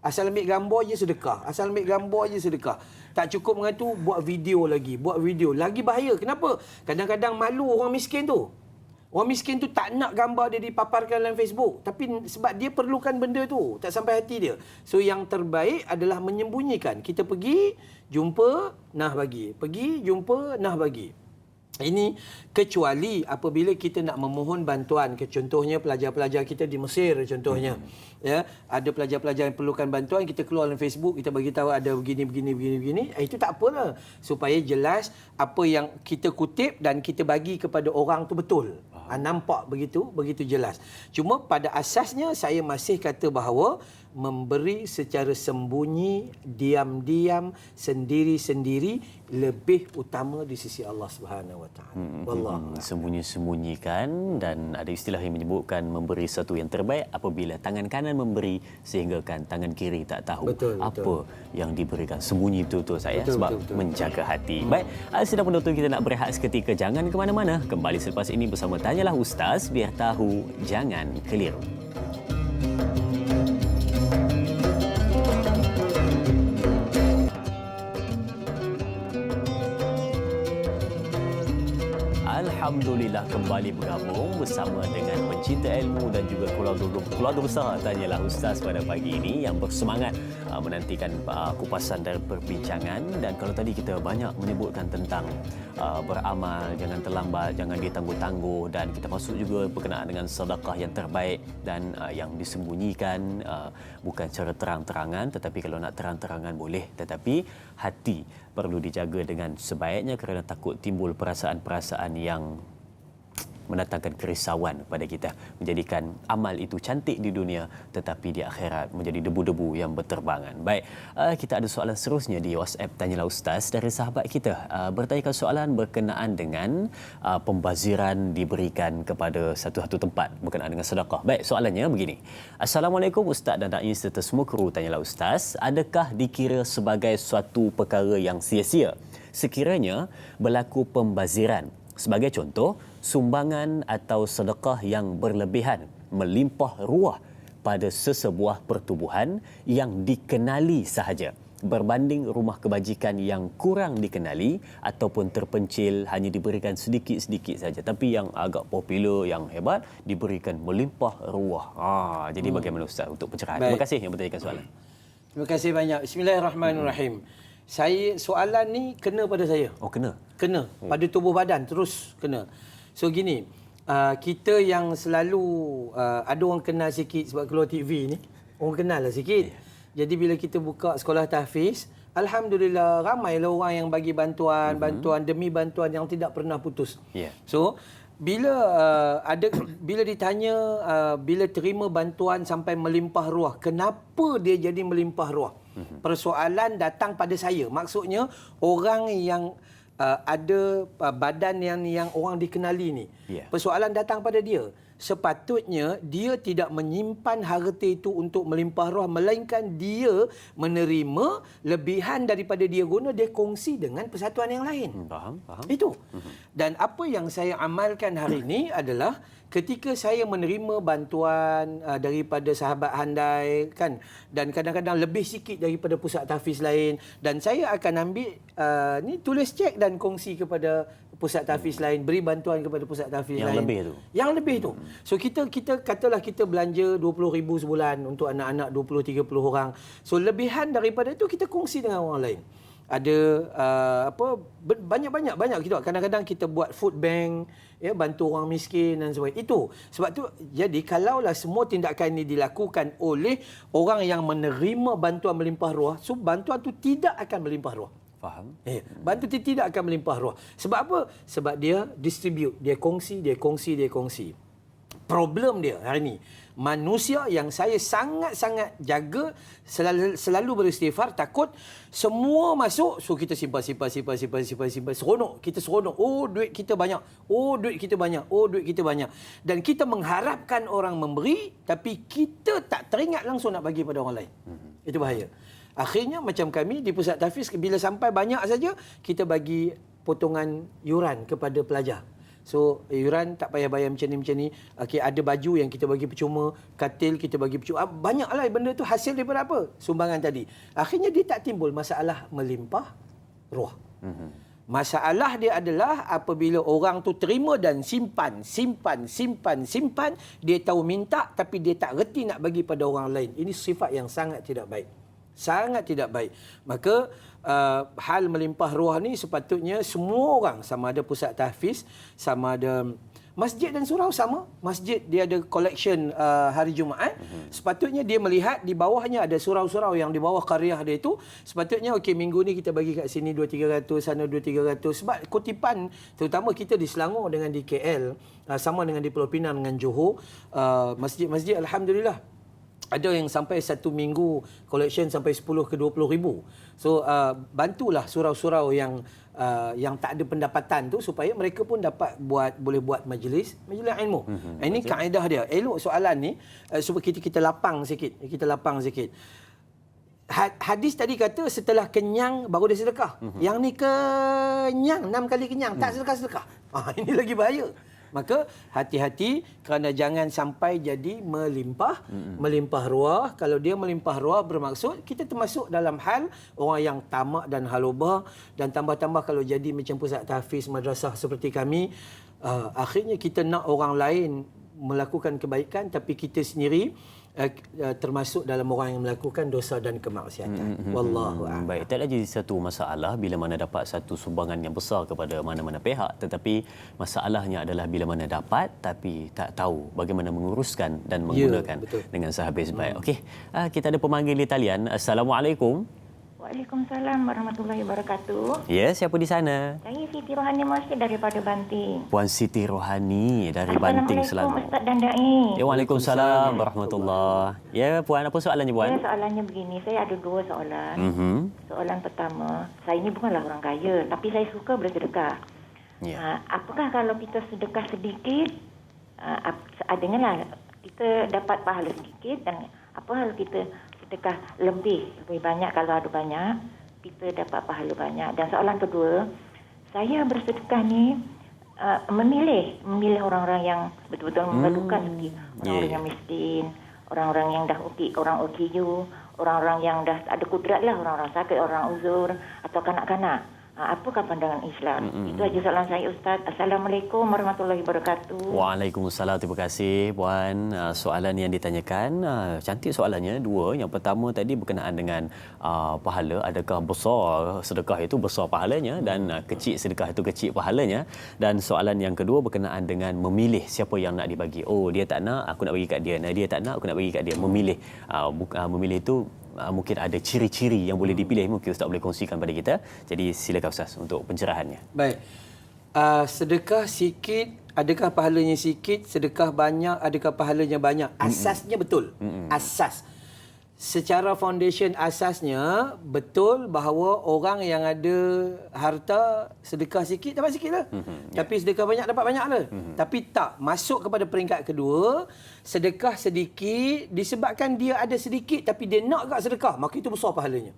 Asal ambil gambar je sedekah. Asal ambil gambar je sedekah. Tak cukup dengan tu, buat video lagi. Buat video. Lagi bahaya. Kenapa? Kadang-kadang malu orang miskin tu. Orang miskin tu tak nak gambar dia dipaparkan dalam Facebook. Tapi sebab dia perlukan benda tu. Tak sampai hati dia. So yang terbaik adalah menyembunyikan. Kita pergi, jumpa, nah bagi. Pergi, jumpa, nah bagi. Ini kecuali apabila kita nak memohon bantuan, contohnya pelajar-pelajar kita di Mesir contohnya, ya, ada pelajar-pelajar yang perlukan bantuan, kita keluar dalam Facebook, kita bagi tahu ada begini, itu tak apalah, supaya jelas apa yang kita kutip dan kita bagi kepada orang tu betul. Nampak begitu jelas. Cuma pada asasnya saya masih kata bahawa memberi secara sembunyi, diam-diam, sendiri-sendiri lebih utama di sisi Allah Subhanahu Wa Taala. Wallahu Sembunyi-sembunyikan, dan ada istilah yang menyebutkan memberi sesuatu yang terbaik apabila tangan kanan memberi sehinggakan tangan kiri tak tahu apa yang diberikan. Sembunyi betul-betul saya sebab menjaga hati. Baik, sudah penonton, kita nak berehat seketika. Jangan ke mana-mana. Kembali selepas ini bersama Tanyalah Ustaz, biar tahu jangan keliru. Alhamdulillah kembali bergabung bersama dengan pencinta ilmu dan juga keluarga besar Tanyalah Ustaz pada pagi ini yang bersemangat menantikan kupasan dan perbincangan. Dan kalau tadi kita banyak menyebutkan tentang beramal, jangan terlambat, jangan ditangguh-tangguh, dan kita masuk juga berkenaan dengan sedekah yang terbaik dan yang disembunyikan, bukan secara terang-terangan, tetapi kalau nak terang-terangan boleh, tetapi hati perlu dijaga dengan sebaiknya kerana takut timbul perasaan-perasaan yang mendatangkan kerisauan pada kita, menjadikan amal itu cantik di dunia tetapi di akhirat menjadi debu-debu yang berterbangan. Baik, kita ada soalan seterusnya di WhatsApp Tanyalah Ustaz dari sahabat kita, bertanyakan soalan berkenaan dengan pembaziran diberikan kepada satu-satu tempat berkenaan dengan sedekah. Baik, soalannya begini. Assalamualaikum Ustaz dan Da'i serta semua kru Tanyalah Ustaz, adakah dikira sebagai suatu perkara yang sia-sia sekiranya berlaku pembaziran? Sebagai contoh, sumbangan atau sedekah yang berlebihan melimpah ruah pada sesebuah pertubuhan yang dikenali sahaja berbanding rumah kebajikan yang kurang dikenali ataupun terpencil, hanya diberikan sedikit-sedikit saja, tapi yang agak popular, yang hebat diberikan melimpah ruah. Jadi bagaimana Ustaz untuk pencerahan? Terima kasih yang bertanyakan soalan. Terima kasih banyak. Bismillahirrahmanirrahim. Soalan ni kena pada saya. Oh, kena? Kena. Pada tubuh badan terus kena. So gini, kita yang selalu ada orang kenal sikit sebab keluar TV ni, orang kenal lah sikit. Jadi bila kita buka sekolah tahfiz, alhamdulillah ramailah orang yang bagi bantuan demi bantuan yang tidak pernah putus. So bila bila ditanya bila terima bantuan sampai melimpah ruah, kenapa dia jadi melimpah ruah? Persoalan datang pada saya. Maksudnya orang yang ada badan yang orang dikenali ni. Persoalan datang pada dia. Sepatutnya dia tidak menyimpan harta itu untuk melimpah ruah, melainkan dia menerima lebihan daripada dia guna, dia kongsi dengan persatuan yang lain. Faham. Itu. Dan apa yang saya amalkan hari ini adalah ketika saya menerima bantuan daripada sahabat handai kan, dan kadang-kadang lebih sikit daripada pusat tahfiz lain, dan saya akan ambil ni tulis cek dan kongsi kepada pusat tahfiz lain, beri bantuan kepada pusat tahfiz lain. Yang lebih tu. So kita katalah kita belanja 20,000 sebulan untuk anak-anak 20-30 orang. So lebihan daripada itu kita kongsi dengan orang lain. Ada banyak kita kadang-kadang kita buat food bank, ya, bantu orang miskin dan sebagainya. Itu sebab tu, jadi kalaulah semua tindakan ini dilakukan oleh orang yang menerima bantuan melimpah ruah, so bantuan tu tidak akan melimpah ruah. Faham? Bantuan tu tidak akan melimpah ruah. Sebab apa? Sebab dia distribute, dia kongsi. Problem dia hari ini, manusia yang saya sangat-sangat jaga, selalu beristighfar, takut semua masuk, so kita simpan. Seronok, kita seronok. Oh, duit kita banyak. Dan kita mengharapkan orang memberi, tapi kita tak teringat langsung nak bagi pada orang lain. Itu bahaya. Akhirnya macam kami di pusat tahfiz, bila sampai banyak saja, kita bagi potongan yuran kepada pelajar. So yuran tak payah bayar macam ni. Okey, ada baju yang kita bagi percuma, katil kita bagi percuma. Banyaklah benda tu hasil daripada apa? Sumbangan tadi. Akhirnya dia tak timbul masalah melimpah ruah. Masalah dia adalah apabila orang tu terima dan simpan, dia tahu minta tapi dia tak reti nak bagi pada orang lain. Ini sifat yang sangat tidak baik. Sangat tidak baik. Maka hal melimpah ruah ni sepatutnya semua orang, sama ada pusat tahfiz, sama ada masjid dan surau sama. Masjid dia ada collection hari Jumaat. Sepatutnya dia melihat di bawahnya ada surau-surau yang di bawah qaryah dia itu. Sepatutnya okey, minggu ni kita bagi kat sini 2-300, sana 2-300. Sebab kutipan terutama kita di Selangor dengan di KL, sama dengan di Pulau Pinang dengan Johor, masjid-masjid alhamdulillah ada yang sampai satu minggu collection sampai 10 ke 20 ribu. So bantulah surau-surau yang tak ada pendapatan tu supaya mereka pun dapat boleh buat majlis ilmu. Ini kaedah dia. Elok soalan ni supaya kita lapang sikit. Hadis tadi kata setelah kenyang baru dia sedekah. Yang ni kenyang, 6 kali kenyang tak sedekah. Ini lagi bahaya. Maka hati-hati kerana jangan sampai jadi melimpah ruah. Kalau dia melimpah ruah bermaksud kita termasuk dalam hal orang yang tamak dan halubah, dan tambah-tambah kalau jadi macam pusat tahfiz madrasah seperti kami, akhirnya kita nak orang lain melakukan kebaikan tapi kita sendiri termasuk dalam orang yang melakukan dosa dan kemaksiatan. Wallahu a'lam. Baik, tak ada jadi satu masalah bila mana dapat satu sumbangan yang besar kepada mana-mana pihak, tetapi masalahnya adalah bila mana dapat tapi tak tahu bagaimana menguruskan dan menggunakan dengan sehabis baik. Okey, kita ada pemanggil di talian. Assalamualaikum. Waalaikumsalam warahmatullahi wabarakatuh. Ya, siapa di sana? Saya Siti Rohani Masjid daripada Banting. Puan Siti Rohani dari Banting Selangor. Assalamualaikum Ustaz dan Dai. Ya, waalaikumsalam warahmatullahi. Ya, Puan, apa soalannya, Puan? Soalannya begini, saya ada 2 soalan. Soalan pertama, saya ini bukanlah orang kaya, tapi saya suka bersedekah. Apakah kalau kita sedekah sedikit, adanya lah kita dapat pahala sedikit, dan apa kalau kita sedekah lebih banyak, kalau ada banyak kita dapat pahala banyak. Dan soalan kedua, saya bersedekah ni memilih orang-orang yang betul-betul memerlukan, seperti orang-orang yang miskin, orang-orang yang dah orang OKU, orang-orang yang dah ada kudrat lah, orang-orang sakit, orang uzur atau kanak-kanak. Apakah pandangan Islam? Itu aja soalan saya, Ustaz. Assalamualaikum warahmatullahi wabarakatuh. Waalaikumsalam. Terima kasih, Puan. Soalan yang ditanyakan, cantik soalannya. 2. Yang pertama tadi berkenaan dengan pahala. Adakah besar sedekah itu besar pahalanya, dan kecil sedekah itu kecil pahalanya. Dan soalan yang kedua berkenaan dengan memilih siapa yang nak dibagi. Oh, dia tak nak, aku nak bagi kat dia. Nah, dia tak nak, aku nak bagi kat dia. Memilih. Memilih itu mungkin ada ciri-ciri yang boleh dipilih, mungkin Ustaz boleh kongsikan pada kita. Jadi silakan Ustaz untuk pencerahannya. Baik. Sedekah sikit, adakah pahalanya sikit? Sedekah banyak, adakah pahalanya banyak? Asasnya betul. Asas. Secara foundation asasnya betul bahawa orang yang ada harta sedekah sikit dapat sikit lah. Tapi sedekah banyak dapat banyak lah. Tapi tak masuk kepada peringkat kedua, sedekah sedikit disebabkan dia ada sedikit tapi dia nak agak sedekah, maka itu besar pahalanya.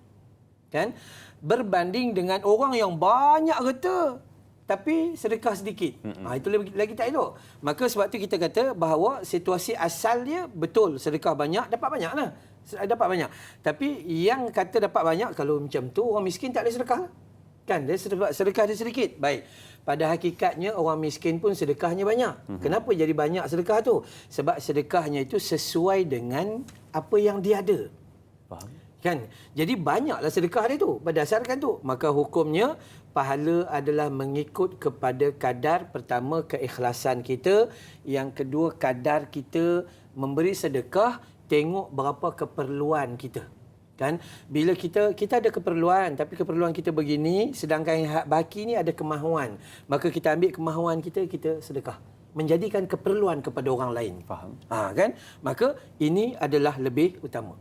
Kan? Berbanding dengan orang yang banyak harta tapi sedekah sedikit. Itu lagi tak elok. Maka sebab tu kita kata bahawa situasi asal dia betul, sedekah banyak dapat banyak lah. Dapat banyak. Tapi yang kata dapat banyak, kalau macam tu orang miskin tak ada sedekah. Kan? Dia sedekah dia sedikit. Baik. Pada hakikatnya orang miskin pun sedekahnya banyak. Kenapa jadi banyak sedekah tu? Sebab sedekahnya itu sesuai dengan apa yang dia ada. Faham? Kan? Jadi banyaklah sedekah dia tu berdasarkan tu. Maka hukumnya pahala adalah mengikut kepada kadar, pertama keikhlasan kita, yang kedua kadar kita memberi sedekah, tengok berapa keperluan kita. Kan? Bila kita ada keperluan, tapi keperluan kita begini, sedangkan yang hak baki ni ada kemahuan, maka kita ambil kemahuan kita sedekah, menjadikan keperluan kepada orang lain. Faham? Kan? Maka ini adalah lebih utama.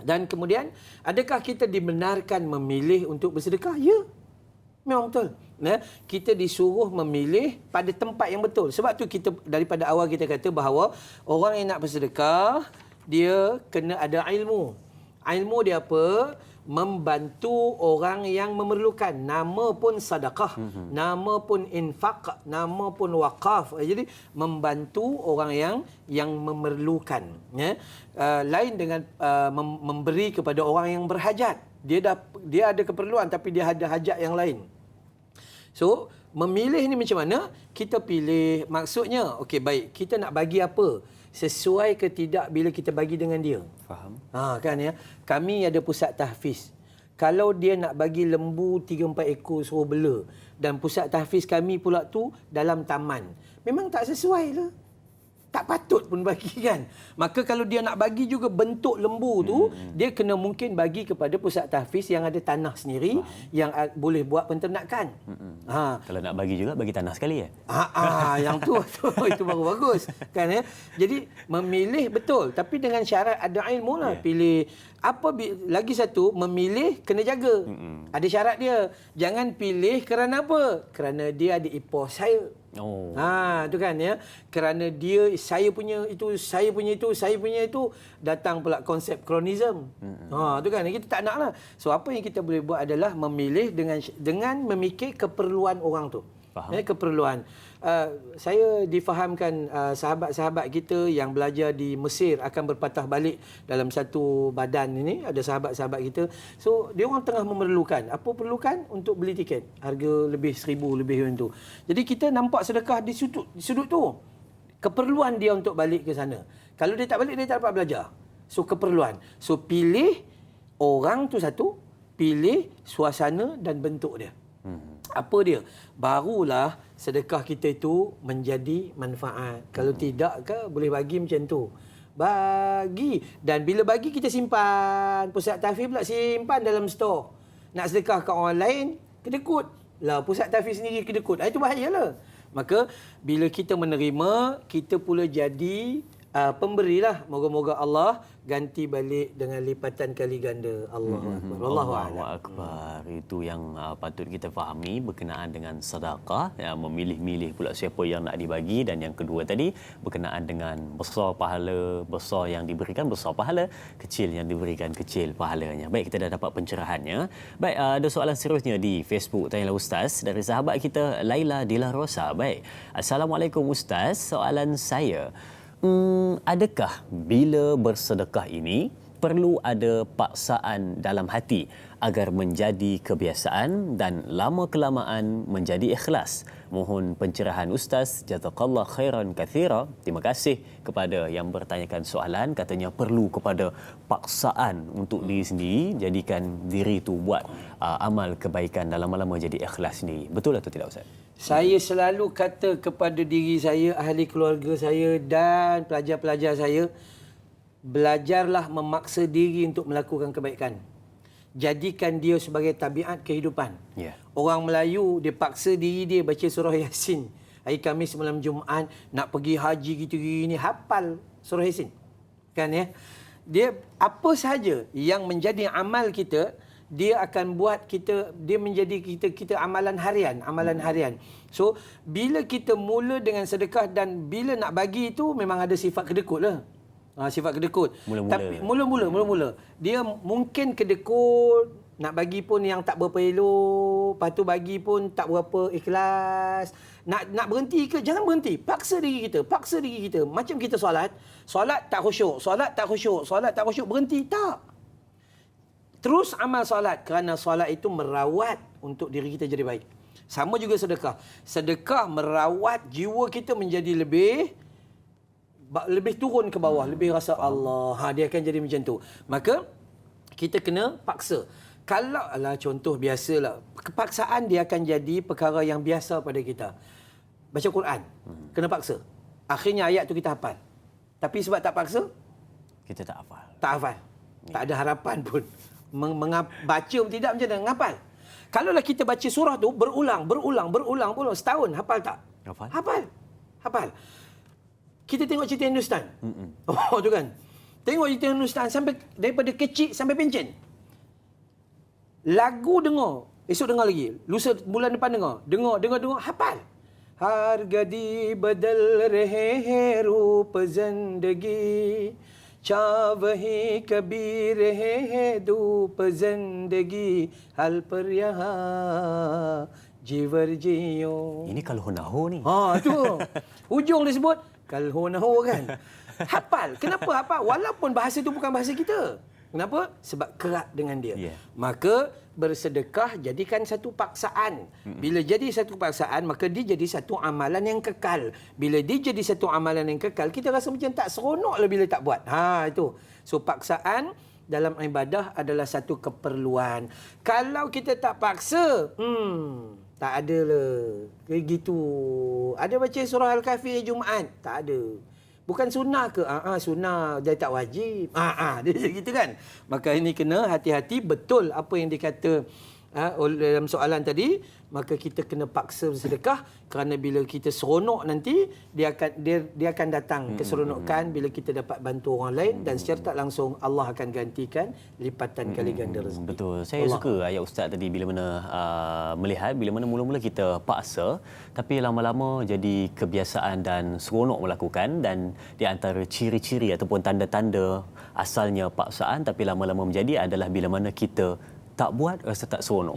Dan kemudian, adakah kita dibenarkan memilih untuk bersedekah? Ya, memang betul. Kita disuruh memilih pada tempat yang betul. Sebab tu kita daripada awal kita kata bahawa orang yang nak bersedekah, dia kena ada ilmu. Ilmu dia apa? membantu orang yang memerlukan. Nama pun sedekah, nama pun infak, nama pun wakaf. Jadi membantu orang yang memerlukan. Ya. Lain dengan memberi kepada orang yang berhajat. Dia ada keperluan tapi dia ada hajat yang lain. So, memilih ni macam mana? Kita pilih, maksudnya, okey baik, kita nak bagi apa? Sesuai ke tidak bila kita bagi dengan dia. Faham. Kan ya. Kami ada pusat tahfiz. Kalau dia nak bagi lembu 3-4 ekor suruh bela dan pusat tahfiz kami pula tu dalam taman, memang tak sesuai lah. Tak patut pun bagi kan. Maka kalau dia nak bagi juga bentuk lembu tu, dia kena mungkin bagi kepada pusat tahfiz yang ada tanah sendiri, yang boleh buat penternakan. Kalau nak bagi juga, bagi tanah sekali ya? Yang tu itu baru bagus. Kan, ya? Jadi memilih betul. Tapi dengan syarat ada ilmu lah. Pilih. Lagi satu, memilih kena jaga. Ada syarat dia. Jangan pilih kerana apa? Kerana dia ada ipos saya. Tu kan ya. Kerana dia saya punya itu, datang pula konsep kronism. Tu kan kita tak nak lah. So apa yang kita boleh buat adalah memilih dengan memikir keperluan orang tu. Keperluan. Saya difahamkan sahabat-sahabat kita yang belajar di Mesir akan berpatah balik dalam satu badan ini. Ada sahabat-sahabat kita. So, dia orang tengah memerlukan. Apa perlukan? Untuk beli tiket. Harga lebih 1,000 lebih macam tu. Jadi, kita nampak sedekah di sudut tu. Keperluan dia untuk balik ke sana. Kalau dia tak balik, dia tak dapat belajar. So, keperluan. So, pilih orang tu satu. Pilih suasana dan bentuk dia. Apa dia? Barulah sedekah kita itu menjadi manfaat. Kalau tidak ke boleh bagi macam tu. Bagi. Dan bila bagi kita simpan. Pusat tahfiz pula simpan dalam stor. Nak sedekah ke orang lain, kedekut. Lah pusat tahfiz sendiri kedekut. Itu bahayalah. Maka bila kita menerima, kita pula jadi pemberilah. Moga-moga Allah ganti balik dengan lipatan kali ganda. Allahu Akbar. Allahu Akbar. Itu yang patut kita fahami berkenaan dengan sedekah, memilih-milih pula siapa yang nak dibagi, dan yang kedua tadi berkenaan dengan besar pahala, besar yang diberikan besar pahala, kecil yang diberikan kecil pahalanya. Baik, kita dah dapat pencerahannya. Baik, ada soalan seterusnya di Facebook Tanyalah Ustaz dari sahabat kita Laila Dila Rosa. Baik. Assalamualaikum Ustaz, soalan saya, adakah bila bersedekah ini perlu ada paksaan dalam hati agar menjadi kebiasaan dan lama-kelamaan menjadi ikhlas? Mohon pencerahan Ustaz. Jazakallah khairan kathira. Terima kasih kepada yang bertanyakan soalan. Katanya perlu kepada paksaan untuk diri sendiri, jadikan diri itu buat amal kebaikan dan lama-lama jadi ikhlas sendiri. Betul atau tidak Ustaz? Saya selalu kata kepada diri saya, ahli keluarga saya dan pelajar-pelajar saya, belajarlah memaksa diri untuk melakukan kebaikan. Jadikan dia sebagai tabiat kehidupan. Orang Melayu, dia paksa diri dia baca surah Yasin. Hari Khamis malam Jumaat, nak pergi haji gitu-gini, hafal surah Yasin. Kan ya? Dia apa sahaja yang menjadi amal kita, dia akan buat dia menjadi kita amalan harian. So bila kita mula dengan sedekah dan bila nak bagi itu memang ada sifat kedekut lah. Sifat kedekut. Tapi mula-mula dia mungkin kedekut, nak bagi pun yang tak berapa elok, lepas tu bagi pun tak berapa ikhlas. Nak berhenti ke? Jangan berhenti. Paksa diri kita. Macam kita solat tak khusyuk, berhenti tak. Terus amal solat, kerana solat itu merawat untuk diri kita jadi baik. Sama juga sedekah. Sedekah merawat jiwa kita menjadi lebih turun ke bawah, lebih rasa Allah. Dia akan jadi macam tu. Maka kita kena paksa. Kalau contoh biasalah, kepaksaan dia akan jadi perkara yang biasa pada kita. Baca Quran, kena paksa. Akhirnya ayat tu kita hafal. Tapi sebab tak paksa, kita tak hafal. Tak ada harapan pun. Baca tidak macam mana, ngapal. Kalaulah kita baca surah tu berulang setahun, hafal tak? Hafal. Kita tengok cerita Hindustan. Tu kan. Tengok cerita Hindustan sampai daripada kecil sampai pencen. Lagu dengar, esok dengar lagi, lusa bulan depan dengar, hafal. Harga di badal rahe hai roop zindagi, चा वही कबीर है धूप जिंदगी hal पर यहाँ jiwar jiyo. Ini kalau nahu ni. Tu. Hujung dia sebut kalau nahu kan. Hafal. Kenapa hafal? Walaupun bahasa tu bukan bahasa kita. Kenapa? Sebab kerap dengan dia. Yeah. Maka bersedekah jadikan satu paksaan. Bila jadi satu paksaan, maka dia jadi satu amalan yang kekal. Bila dia jadi satu amalan yang kekal, kita rasa macam tak seronok lah bila tak buat. Itu. So paksaan dalam ibadah adalah satu keperluan. Kalau kita tak paksa, tak ada lah. Kayak gitu. Ada baca surah Al-Kahfi Jumaat? Tak ada. Bukan sunnah ke? Sunnah. Dia tak wajib. Dia gitu kan? Maka ini kena hati-hati betul apa yang dikata dalam soalan tadi. Maka kita kena paksa bersedekah kerana bila kita seronok nanti dia akan datang keseronokan bila kita dapat bantu orang lain dan secara tak langsung Allah akan gantikan lipatan kali ganda rezeki. Betul. Saya suka ayat Ustaz tadi bila mana melihat bila mana mula-mula kita paksa tapi lama-lama jadi kebiasaan dan seronok melakukan, dan di antara ciri-ciri ataupun tanda-tanda asalnya paksaan tapi lama-lama menjadi adalah bila mana kita tak buat rasa tak seronok.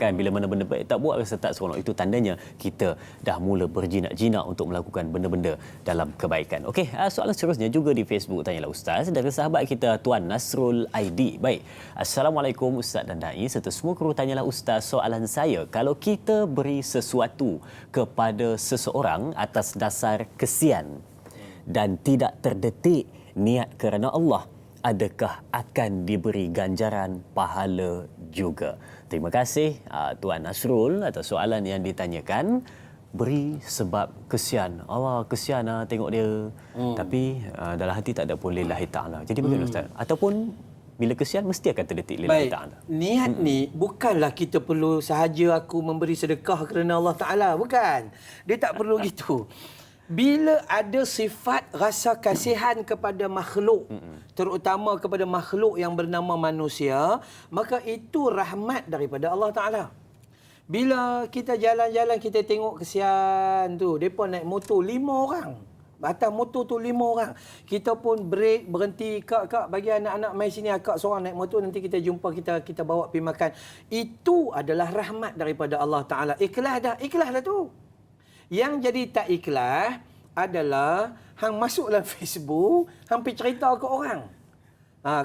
Kan bila mana benda baik tak buat rasa tak seronok, itu tandanya kita dah mula berjinak-jinak untuk melakukan benda-benda dalam kebaikan. Okey, soalan seterusnya juga di Facebook tanyalah Ustaz dari sahabat kita Tuan Nasrul ID. Baik. Assalamualaikum Ustaz dan Dai serta semua kru, tanyalah Ustaz, soalan saya, kalau kita beri sesuatu kepada seseorang atas dasar kesian dan tidak terdetik niat kerana Allah, adakah akan diberi ganjaran pahala juga? Terima kasih Tuan Nasrul atas soalan yang ditanyakan. Beri sebab kesian. Allah kesian tengok dia. Tapi dalam hati tak ada pun lillahi ta'ala. Jadi bagaimana Ustaz? Ataupun bila kesian mesti akan terdetik lillahi ta'ala. Niat ni bukanlah kita perlu sahaja aku memberi sedekah kerana Allah Ta'ala. Bukan. Dia tak perlu gitu. Bila ada sifat rasa kasihan kepada makhluk, terutama kepada makhluk yang bernama manusia, maka itu rahmat daripada Allah Ta'ala. Bila kita jalan-jalan, kita tengok kesian tu, mereka naik motor 5 orang. Atas motor tu 5 orang. Kita pun break, berhenti. Kak, bagi anak-anak mai sini, akak seorang naik motor, nanti kita jumpa, kita bawa pergi makan. Itu adalah rahmat daripada Allah Ta'ala. Ikhlas dah tu. Yang jadi tak ikhlas adalah hang masuk dalam Facebook, hang pergi cerita ke orang.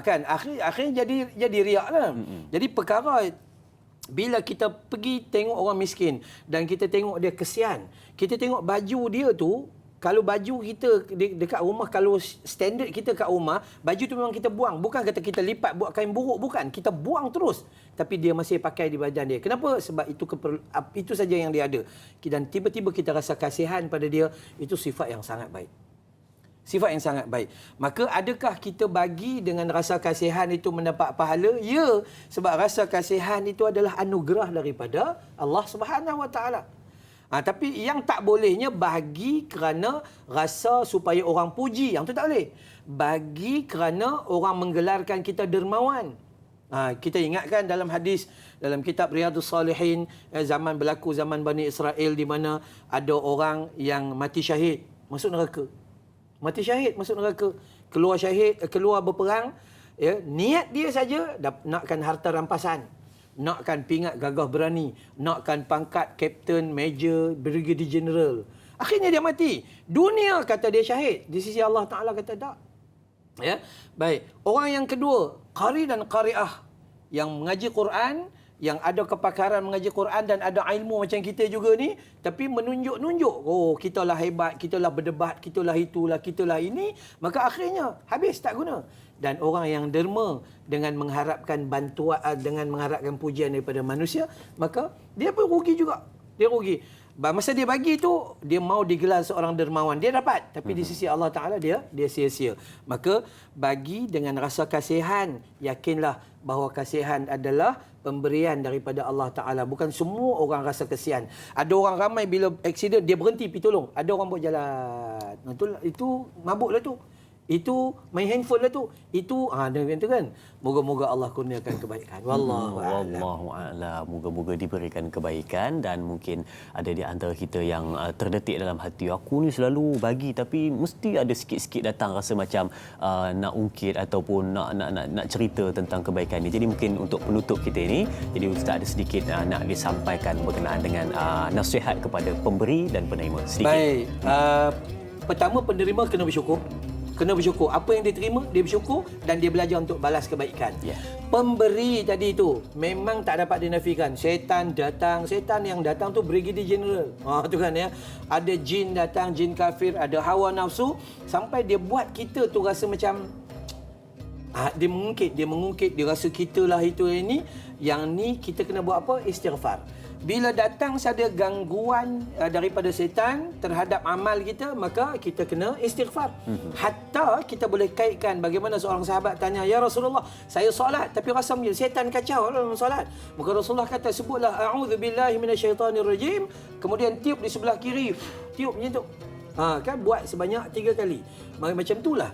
Kan akhirnya jadi riak lah. Jadi perkara bila kita pergi tengok orang miskin dan kita tengok dia kesian, kita tengok baju dia tu, kalau baju kita dekat rumah, kalau standard kita kat rumah, baju tu memang kita buang. Bukan kata kita lipat buat kain buruk, bukan. Kita buang terus. Tapi dia masih pakai di badan dia. Kenapa? Sebab itu saja yang dia ada. Dan tiba-tiba kita rasa kasihan pada dia, itu sifat yang sangat baik. Sifat yang sangat baik. Maka adakah kita bagi dengan rasa kasihan itu mendapat pahala? Ya, sebab rasa kasihan itu adalah anugerah daripada Allah Subhanahu Wa Taala. Tapi yang tak bolehnya bagi kerana rasa supaya orang puji. Yang tu tak boleh. Bagi kerana orang menggelarkan kita dermawan. Kita ingatkan dalam hadis, dalam kitab Riyadhus Salihin, zaman Bani Israel di mana ada orang yang mati syahid, masuk neraka. Mati syahid, masuk neraka. Keluar syahid, keluar berperang. Niat dia saja nakkan harta rampasan. Nakkan pingat gagah berani, nakkan pangkat kapten, major, brigadier general. Akhirnya dia mati. Dunia kata dia syahid, di sisi Allah Taala kata tak. Baik. Orang yang kedua, qari dan qari'ah, yang mengaji Quran, yang ada kepakaran mengaji Quran dan ada ilmu macam kita juga ni, tapi menunjuk-nunjuk, kita lah hebat, kita lah berdebat, kita lah itulah, kita lah ini, maka akhirnya habis, tak guna. Dan orang yang derma dengan mengharapkan bantuan, dengan mengharapkan pujian daripada manusia, maka dia pun rugi juga. Dia rugi. Masa dia bagi tu, dia mau digelar seorang dermawan. Dia dapat. Tapi di sisi Allah Ta'ala, dia sia-sia. Maka bagi dengan rasa kasihan, yakinlah bahawa kasihan adalah pemberian daripada Allah Ta'ala. Bukan semua orang rasa kasihan. Ada orang ramai bila aksiden, dia berhenti pergi tolong. Ada orang buat jalan. Itu mabuklah tu. Itu main handphone lah tu. Itu dia kata kan. Moga-moga Allah kurniakan kebaikan. Wallahu a'lam. Wallahu a'lam. Moga-moga diberikan kebaikan dan mungkin ada di antara kita yang terdetik dalam hati, aku ni selalu bagi tapi mesti ada sikit-sikit datang rasa macam nak ungkit ataupun nak cerita tentang kebaikan ni. Jadi mungkin untuk penutup kita ini, jadi Ustaz ada sedikit nak disampaikan berkenaan dengan nasihat kepada pemberi dan penerima. Sedikit. Baik. Pertama, penerima kena bersyukur. Kena bersyukur. Apa yang dia terima, dia bersyukur dan dia belajar untuk balas kebaikan. Yeah. Pemberi tadi tu memang tak dapat dinafikan. Setan yang datang tu Brigadier General. Tu kan ya. Ada jin datang, jin kafir, ada hawa nafsu sampai dia buat kita tu rasa macam dia mengungkit, dia rasa kita lah itu ini. Yang ni kita kena buat apa? Istighfar. Bila datang ada gangguan daripada setan terhadap amal kita, maka kita kena istighfar. Hatta kita boleh kaitkan bagaimana seorang sahabat tanya, "Ya Rasulullah, saya solat tapi rasa setan kacau dalam solat." Maka Rasulullah kata, sebutlah a'udzubillahi minasyaitonirrajim, kemudian tiup di sebelah kiri. Tiup macam tu. Kan buat sebanyak 3 kali. Macam itulah.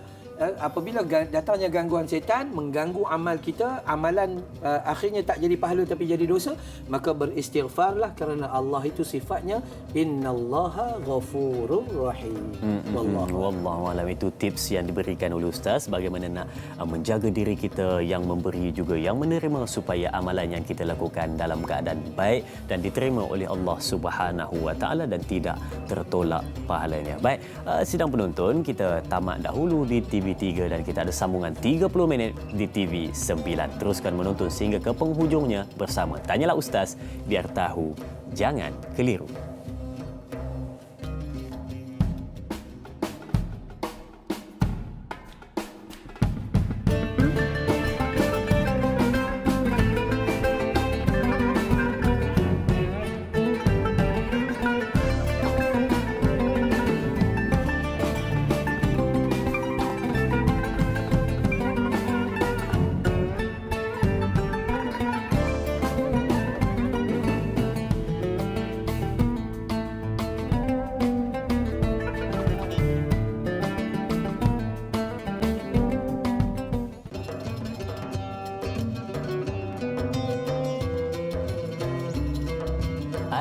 Apabila datangnya gangguan setan mengganggu amal kita, amalan akhirnya tak jadi pahala tapi jadi dosa, maka beristighfarlah kerana Allah itu sifatnya innallaha ghafurur rahim. Wallahu alam. Itu tips yang diberikan oleh Ustaz bagaimana nak menjaga diri kita, yang memberi juga yang menerima, supaya amalan yang kita lakukan dalam keadaan baik dan diterima oleh Allah Subhanahu wa taala dan tidak tertolak pahalanya. Baik, sidang penonton kita tamat dahulu di TV3 dan kita ada sambungan 30 minit di TV9. Teruskan menonton sehingga ke penghujungnya bersama Tanyalah Ustaz, biar tahu jangan keliru.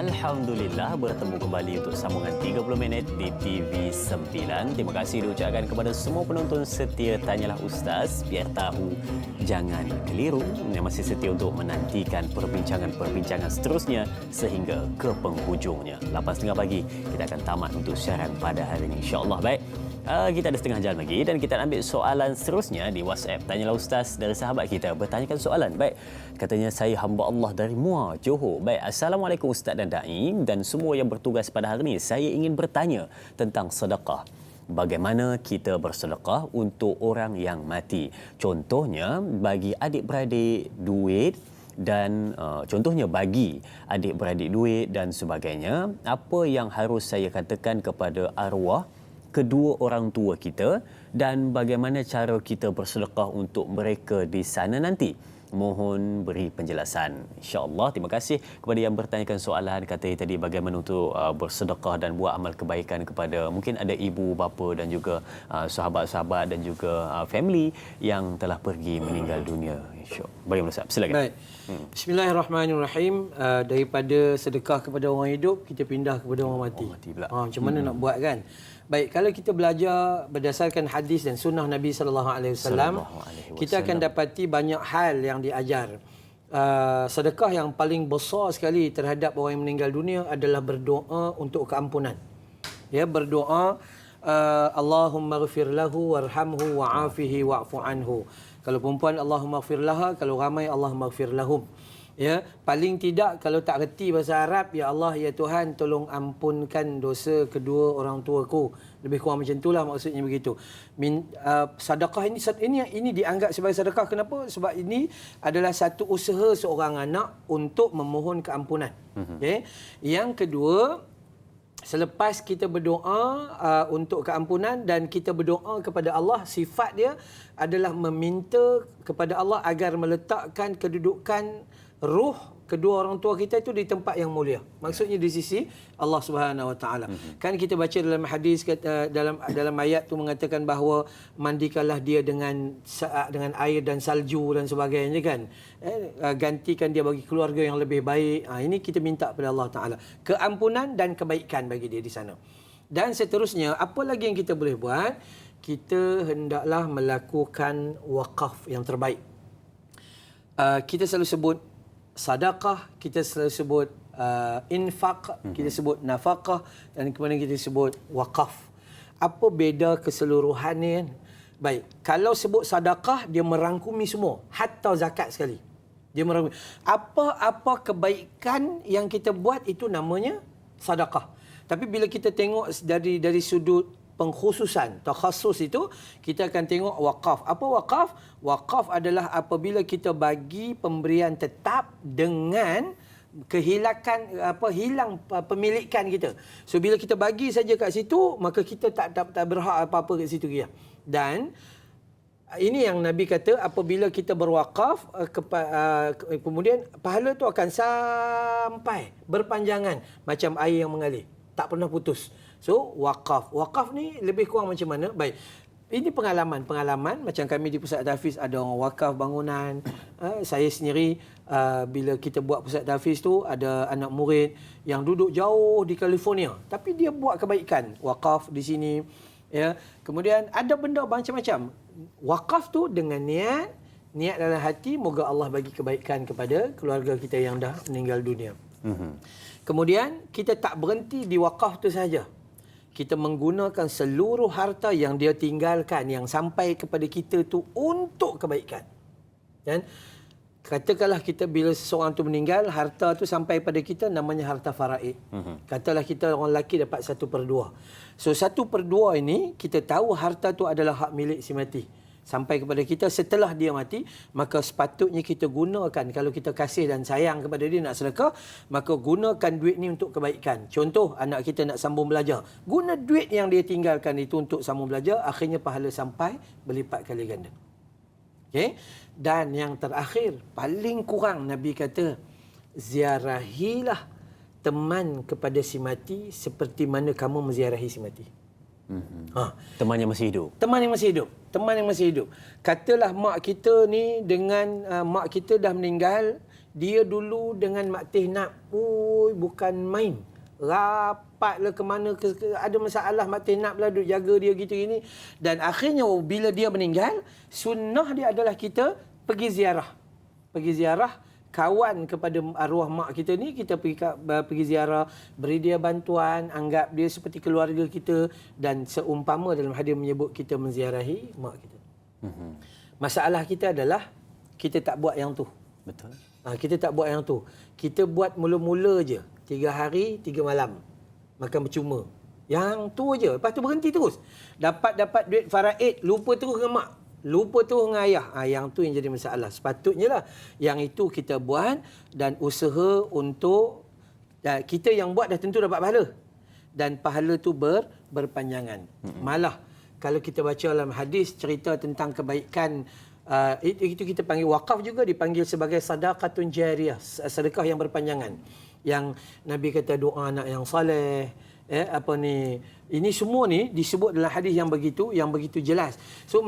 Alhamdulillah bertemu kembali untuk sambungan 30 minit di TV9. Terima kasih diucapkan kepada semua penonton setia Tanyalah Ustaz, biar tahu jangan keliru, yang masih setia untuk menantikan perbincangan seterusnya sehingga ke penghujungnya. 8.30 pagi kita akan tamat untuk siaran pada hari ini, insya-Allah. Baik. Kita ada setengah jam lagi dan kita ambil soalan seterusnya di WhatsApp Tanyalah Ustaz dari sahabat kita bertanyakan soalan. Baik, katanya, saya hamba Allah dari Muar, Johor. Baik, Assalamualaikum Ustaz dan Da'i dan semua yang bertugas pada hari ini. Saya ingin bertanya tentang sedekah. Bagaimana kita bersedekah untuk orang yang mati? Contohnya bagi adik-beradik duit dan contohnya bagi adik-beradik duit dan sebagainya. Apa yang harus saya katakan kepada arwah kedua orang tua kita dan bagaimana cara kita bersedekah untuk mereka di sana nanti? Mohon beri penjelasan, insya-Allah. Terima kasih kepada yang bertanyakan soalan, kata tadi bagaimana untuk bersedekah dan buat amal kebaikan kepada mungkin ada ibu bapa dan juga sahabat-sahabat dan juga family yang telah pergi meninggal dunia. Insya-Allah. Bagaimana Ustaz? Silakan. Baik. Bismillahirrahmanirrahim. Daripada sedekah kepada orang hidup, kita pindah kepada orang mati. Macam mana nak buat kan? Baik, kalau kita belajar berdasarkan hadis dan sunnah Nabi sallallahu alaihi wasallam, kita akan dapati banyak hal yang diajar. Sedekah yang paling besar sekali terhadap orang yang meninggal dunia adalah berdoa untuk keampunan. Ya, berdoa Allahumma ghfir lahu warhamhu wa'afihi wa'fu anhu. Kalau perempuan Allahumma ghfir laha, kalau ramai Allahumma ghfir lahum. Ya, paling tidak kalau tak reti bahasa Arab, ya Allah, ya Tuhan, tolong ampunkan dosa kedua orang tuaku. Lebih kurang macam itulah maksudnya begitu. Sedekah ini dianggap sebagai sedekah. Kenapa? Sebab ini adalah satu usaha seorang anak untuk memohon keampunan. Okay? Yang kedua, selepas kita berdoa untuk keampunan dan kita berdoa kepada Allah, sifat dia adalah meminta kepada Allah agar meletakkan kedudukan ruh kedua orang tua kita itu di tempat yang mulia. Maksudnya di sisi Allah Subhanahu Wa Taala. Kan kita baca dalam hadis dalam ayat tu mengatakan bahawa mandikanlah dia dengan air dan salju dan sebagainya kan. Gantikan dia bagi keluarga yang lebih baik. Ini kita minta kepada Allah Taala keampunan dan kebaikan bagi dia di sana. Dan seterusnya, apa lagi yang kita boleh buat? Kita hendaklah melakukan wakaf yang terbaik. Kita selalu sebut sedekah, kita selalu sebut infak, kita sebut nafkah dan kemudian kita sebut wakaf. Apa beza keseluruhannya kan? Baik, kalau sebut sedekah dia merangkumi semua, hatta zakat sekali. Dia merangkumi apa-apa kebaikan yang kita buat itu namanya sedekah. Tapi bila kita tengok dari sudut pengkhususan, takhasus itu, kita akan tengok wakaf. Apa wakaf? Wakaf adalah apabila kita bagi pemberian tetap dengan hilang pemilikan kita. So bila kita bagi saja kat situ, maka kita tak berhak apa-apa kat situ dia. Dan ini yang Nabi kata, apabila kita berwakaf, kemudian pahala tu akan sampai berpanjangan macam air yang mengalir, tak pernah putus. So, wakaf. Wakaf ni lebih kurang macam mana? Baik. Ini pengalaman macam kami di Pusat Tahfiz ada orang wakaf bangunan. Saya sendiri bila kita buat Pusat Tahfiz tu ada anak murid yang duduk jauh di California tapi dia buat kebaikan, wakaf di sini ya. Kemudian ada benda macam-macam. Wakaf tu dengan niat dalam hati, moga Allah bagi kebaikan kepada keluarga kita yang dah meninggal dunia. Kemudian kita tak berhenti di wakaf tu saja. Kita menggunakan seluruh harta yang dia tinggalkan, yang sampai kepada kita tu untuk kebaikan. Dan katakanlah kita bila seseorang tu meninggal, harta tu sampai pada kita namanya harta faraid. Katalah kita orang lelaki dapat 1/2. So 1/2 ini kita tahu harta tu adalah hak milik si mati. Sampai kepada kita setelah dia mati, maka sepatutnya kita gunakan, kalau kita kasih dan sayang kepada dia nak sedekah, maka gunakan duit ni untuk kebaikan. Contoh, anak kita nak sambung belajar, guna duit yang dia tinggalkan itu untuk sambung belajar, akhirnya pahala sampai berlipat kali ganda. Okay? Dan yang terakhir, paling kurang Nabi kata, ziarahilah teman kepada si mati seperti mana kamu menziarahi si mati. Teman yang masih hidup. Teman yang masih hidup. Katalah mak kita ni dengan mak kita dah meninggal, dia dulu dengan Mak Teh Nap, bukan main. Rapatlah ke mana, ada masalah Mak Teh Nap lah duk jaga dia gitu gini. Dan akhirnya bila dia meninggal, sunnah dia adalah kita pergi ziarah. Pergi ziarah kawan kepada arwah mak kita ni, kita pergi ziarah, beri dia bantuan, anggap dia seperti keluarga kita, dan seumpama dalam hadis menyebut kita menziarahi mak kita. Masalah kita adalah kita tak buat yang tu. Betul. Kita tak buat yang tu. Kita buat mula-mula je, 3 hari 3 malam, makan percuma. Yang tu je, lepas tu berhenti terus. Dapat duit faraid, lupa terus dengan mak, lupa tu dengan ayah. Yang tu yang jadi masalah. Sepatutnya lah yang itu kita buat dan usaha untuk kita yang buat dah tentu dapat pahala. Dan pahala tu berpanjangan. Malah kalau kita baca dalam hadis cerita tentang kebaikan, itu kita panggil wakaf juga dipanggil sebagai sedekahun jariyah, sedekah yang berpanjangan. Yang Nabi kata doa anak yang soleh, ini semua ni disebut dalam hadis yang begitu jelas. So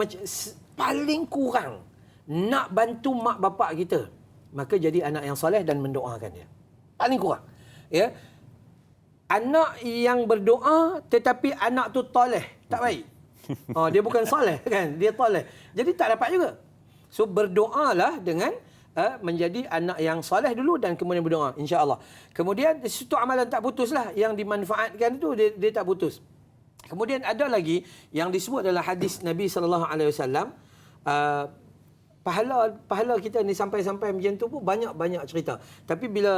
paling kurang nak bantu mak bapak kita, maka jadi anak yang soleh dan mendoakan dia. Paling kurang. Ya. Anak yang berdoa tetapi anak tu toleh, tak baik. Dia bukan soleh kan, dia toleh. Jadi tak dapat juga. So berdoalah dengan menjadi anak yang soleh dulu dan kemudian berdoa, insya-Allah. Kemudian satu amalan tak putuslah yang dimanfaatkan itu dia tak putus. Kemudian ada lagi yang disebut dalam hadis Nabi sallallahu alaihi wasallam, pahala kita ni sampai-sampai macam tu pun banyak cerita. Tapi bila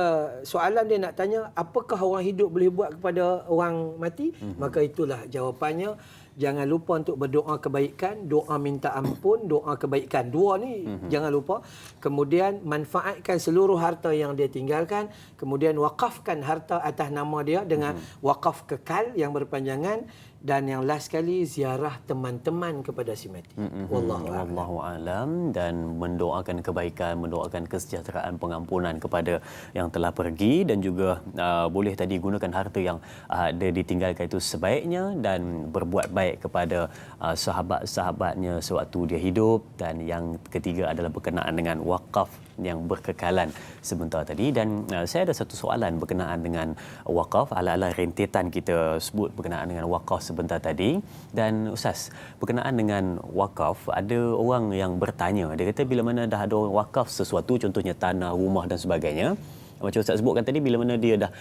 soalan dia nak tanya apakah orang hidup boleh buat kepada orang mati, maka itulah jawapannya. Jangan lupa untuk berdoa kebaikan, doa minta ampun, doa kebaikan. Dua ni jangan lupa. Kemudian manfaatkan seluruh harta yang dia tinggalkan. Kemudian wakafkan harta atas nama dia dengan wakaf kekal yang berpanjangan. dan yang last sekali ziarah teman-teman kepada si mati. Wallahu alam, dan mendoakan kebaikan, mendoakan kesejahteraan, pengampunan kepada yang telah pergi, dan juga boleh tadi gunakan harta yang ada ditinggalkan itu sebaiknya dan berbuat baik kepada sahabat-sahabatnya sewaktu dia hidup. Dan yang ketiga adalah berkenaan dengan wakaf yang berkekalan sebentar tadi. Dan saya ada satu soalan berkenaan dengan wakaf, ala-ala rentetan kita sebut berkenaan dengan wakaf sebentar tadi. Dan Ustaz, berkenaan dengan wakaf, ada orang yang bertanya, dia kata bila mana dah ada orang wakaf sesuatu, contohnya tanah, rumah dan sebagainya, macam Ustaz sebutkan tadi, bila mana dia dah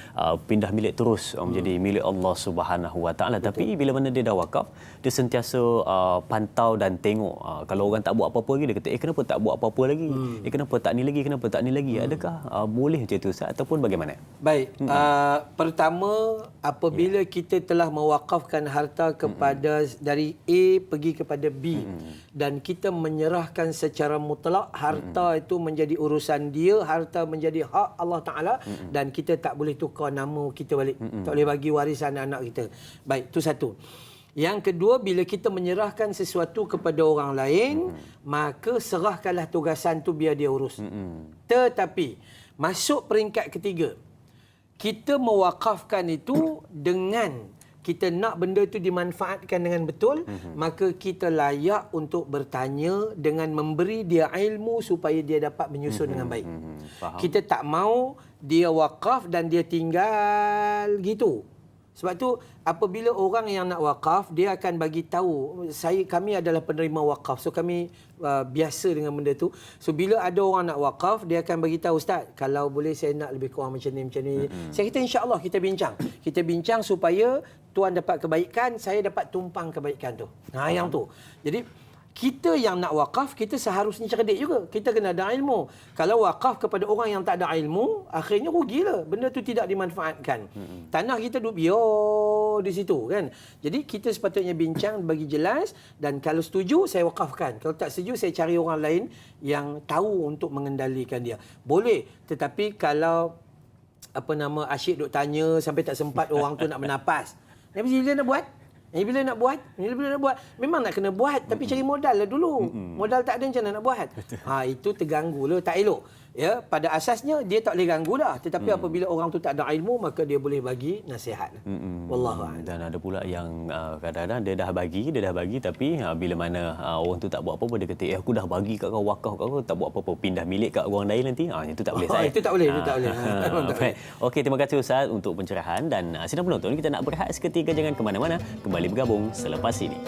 pindah milik terus menjadi milik Allah Subhanahu Wa Taala, tapi bila mana dia dah wakaf, dia sentiasa pantau dan tengok. Kalau orang tak buat apa-apa lagi, dia kata kenapa tak buat apa-apa lagi, kenapa tak ni lagi, kenapa tak ni lagi. Adakah boleh macam itu Ustaz, ataupun bagaimana? Baik, pertama, apabila kita telah mewakafkan harta kepada dari A pergi kepada B, dan kita menyerahkan secara mutlak harta itu menjadi urusan dia, harta menjadi hak Allah Ta'ala, dan kita tak boleh tukar nama kita balik, tak boleh bagi warisan anak kita. Baik, itu satu. Yang kedua, bila kita menyerahkan sesuatu kepada orang lain, maka serahkanlah tugasan tu biar dia urus. Tetapi masuk peringkat ketiga, kita mewakafkan itu dengan kita nak benda itu dimanfaatkan dengan betul, maka kita layak untuk bertanya dengan memberi dia ilmu supaya dia dapat menyusun dengan baik. Faham. Kita tak mau dia wakaf dan dia tinggal gitu. Sebab tu apabila orang yang nak wakaf, dia akan bagi tahu, kami adalah penerima wakaf. So kami biasa dengan benda tu. So bila ada orang nak wakaf, dia akan bagi tahu, Ustaz, kalau boleh saya nak lebih kurang macam ni, macam ni. Saya kata insya-Allah kita bincang. Kita bincang supaya tuan dapat kebaikan, saya dapat tumpang kebaikan tu. Yang tu. Jadi kita yang nak wakaf, kita seharusnya cerdik juga. Kita kena ada ilmu. Kalau wakaf kepada orang yang tak ada ilmu, akhirnya rugilah. Benda tu tidak dimanfaatkan. Tanah kita duduk biar di situ kan. Jadi kita sepatutnya bincang bagi jelas, dan kalau setuju saya wakafkan. Kalau tak setuju saya cari orang lain yang tahu untuk mengendalikan dia. Boleh, tetapi kalau asyik duk tanya sampai tak sempat orang tu nak bernapas. Bila nak buat? Bila nak buat, memang nak kena buat, tapi cari modal lah dulu. Modal tak ada, macam mana nak buat? Itu terganggu lah, tak elok. Ya, pada asasnya dia tak boleh ganggu dah, tetapi apabila orang tu tak ada ilmu, maka dia boleh bagi nasihat. Wallahu a'lam. Dan ada pula yang kadang-kadang dia dah bagi, tapi bila mana orang tu tak buat apa-apa, dia kata aku dah bagi kat kau, wakaf kat kau, tak buat apa-apa, pindah milik kat orang lain nanti. Itu tak boleh saya. Itu tak boleh, Okey, terima kasih Ustaz untuk pencerahan, dan sidang penonton, kita nak berehat seketika, jangan ke mana-mana, kembali bergabung selepas ini.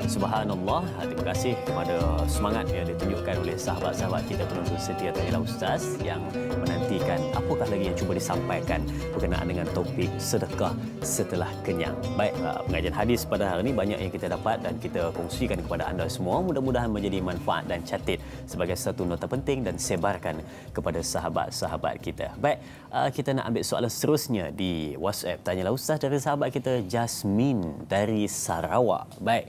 Subhanallah, terima kasih kepada semangat yang ditunjukkan oleh sahabat-sahabat kita penonton setia Tanya Ustaz yang menantikan apakah lagi yang cuba disampaikan berkenaan dengan topik sedekah setelah kenyang. Baik, pengajian hadis pada hari ini banyak yang kita dapat dan kita kongsikan kepada anda semua. Mudah-mudahan menjadi manfaat dan catat sebagai satu nota penting dan sebarkan kepada sahabat-sahabat kita. Baik, kita nak ambil soalan seterusnya di WhatsApp Tanyalah Ustaz dari sahabat kita Jasmine dari Sarawak. Baik,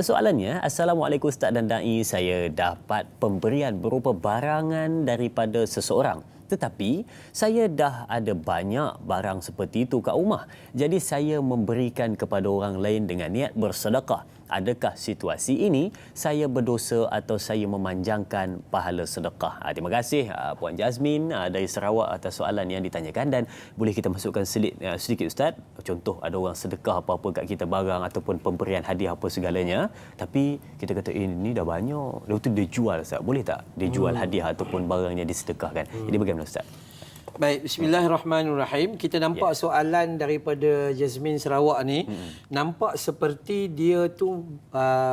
soalannya, Assalamualaikum Ustaz dan Da'i, saya dapat pemberian berupa barangan daripada seseorang. Tetapi saya dah ada banyak barang seperti itu kat rumah. Jadi saya memberikan kepada orang lain dengan niat bersedekah. Adakah situasi ini saya berdosa atau saya memanjangkan pahala sedekah? Terima kasih Puan Jasmine dari Sarawak atas soalan yang ditanyakan, dan boleh kita masukkan sedikit Ustaz. Contoh, ada orang sedekah apa-apa kat kita, barang ataupun pemberian hadiah apa segalanya, tapi kita kata ini dah banyak, lepas tu dia jual Ustaz. Boleh tak dia jual hadiah ataupun barang yang disedekahkan? Jadi bagaimana Ustaz? Baik, bismillahirrahmanirrahim. Kita nampak soalan daripada Jasmine Sarawak ni, nampak seperti dia tu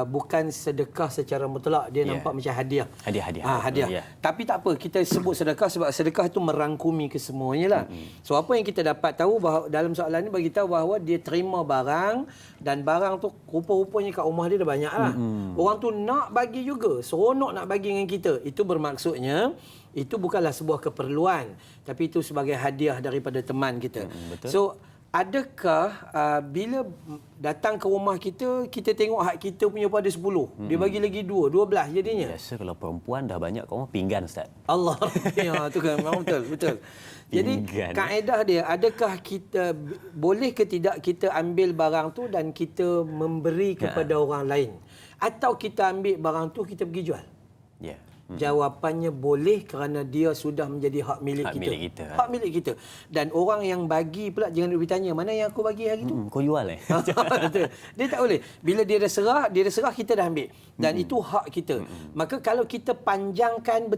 bukan sedekah secara mutlak, dia nampak macam hadiah. Hadiah. Tapi tak apa, kita sebut sedekah sebab sedekah tu merangkumi kesemuanya lah. So apa yang kita dapat tahu bahawa dalam soalan ni bagi tahu bahawa dia terima barang dan barang tu rupa-rupanya kat rumah dia dah banyak lah. Orang tu nak bagi juga, seronok nak bagi dengan kita. Itu bermaksudnya itu bukanlah sebuah keperluan, tapi itu sebagai hadiah daripada teman kita. Betul. So, adakah bila datang ke rumah kita, kita tengok hak kita punya pada 10, dia bagi lagi 2, 12 jadinya? Biasa kalau perempuan dah banyak kat rumah pinggan, Ustaz. Allah. Ya, tu kan memang betul. Jadi kaedah dia, adakah kita boleh ke tidak kita ambil barang tu dan kita memberi kepada orang lain, atau kita ambil barang tu kita pergi jual? Ya. Jawapannya boleh, kerana dia sudah menjadi hak milik kita. Hak milik kita. Dan orang yang bagi pula jangan duk bertanya, mana yang aku bagi hari tu? Kau jual Betul. Dia tak boleh. Bila dia dah serah kita dah ambil. Dan itu hak kita. Maka kalau kita panjangkan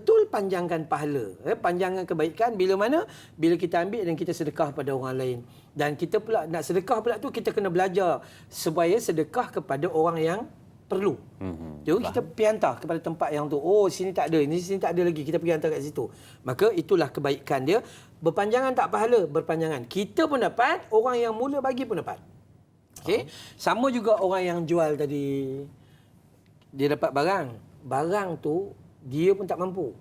pahala, panjangkan kebaikan bila mana? Bila kita ambil dan kita sedekah pada orang lain. Dan kita pula nak sedekah pula tu, kita kena belajar supaya sedekah kepada orang yang perlu. Jadi kita pergi hantar kepada tempat yang tu. Oh, sini tak ada, sini tak ada lagi, kita pergi hantar kat situ. Maka itulah kebaikan dia. Berpanjangan tak pahala, berpanjangan. Kita pun dapat, orang yang mula bagi pun dapat. Okey. Sama juga orang yang jual tadi, dia dapat barang. Barang tu dia pun tak mampu.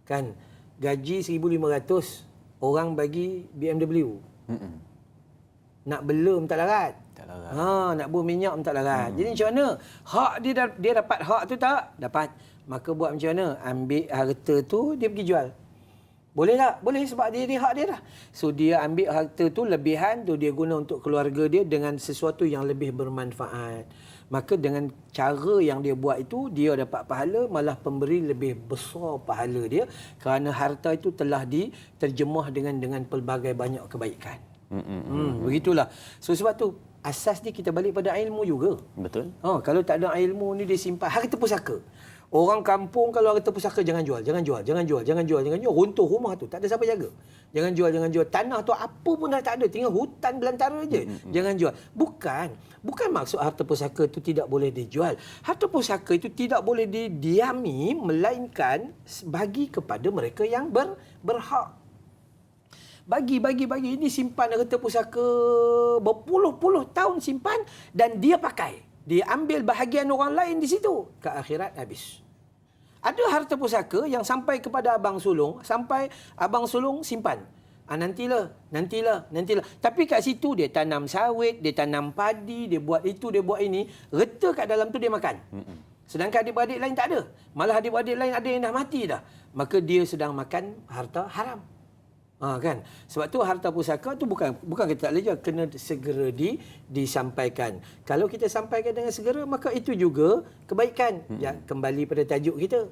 Kan? Gaji 1,500, orang bagi BMW. Nak belum tak larat. Nak buang minyak pun tak larat. Jadi macam mana? Hak dia dapat hak tu tak? Dapat. Maka buat macam mana? Ambil harta tu, dia pergi jual. Boleh tak? Boleh, sebab dia hak dia dah. So dia ambil harta tu, lebihan tu dia guna untuk keluarga dia dengan sesuatu yang lebih bermanfaat. Maka dengan cara yang dia buat itu, dia dapat pahala, malah pemberi lebih besar pahala dia, kerana harta itu telah diterjemah dengan pelbagai banyak kebaikan. Begitulah. So sebab tu asas ni kita balik pada ilmu juga. Betul. Kalau tak ada ilmu ni, dia simpan harta pusaka. Orang kampung kalau harta pusaka jangan jual. Runtuh rumah tu, tak ada siapa jaga. Jangan jual. Tanah tu apa pun dah tak ada, tinggal hutan belantara je. Jangan jual. Bukan maksud harta pusaka tu tidak boleh dijual. Harta pusaka itu tidak boleh didiami, melainkan bagi kepada mereka yang berhak. Bagi. Ini simpan harta pusaka berpuluh-puluh tahun simpan, dan dia pakai. Dia ambil bahagian orang lain di situ. Ke akhirat habis. Ada harta pusaka yang sampai kepada abang sulung, sampai abang sulung simpan. Nantilah. Tapi kat situ dia tanam sawit, dia tanam padi, dia buat itu, dia buat ini. Reta kat dalam tu dia makan. Sedangkan adik-beradik lain tak ada. Malah adik-beradik lain ada yang dah mati dah. Maka dia sedang makan harta haram. Kan? Sebab tu harta pusaka tu bukan kita tak lejar, kena segera disampaikan. Kalau kita sampaikan dengan segera, maka itu juga kebaikan. Kembali pada tajuk kita.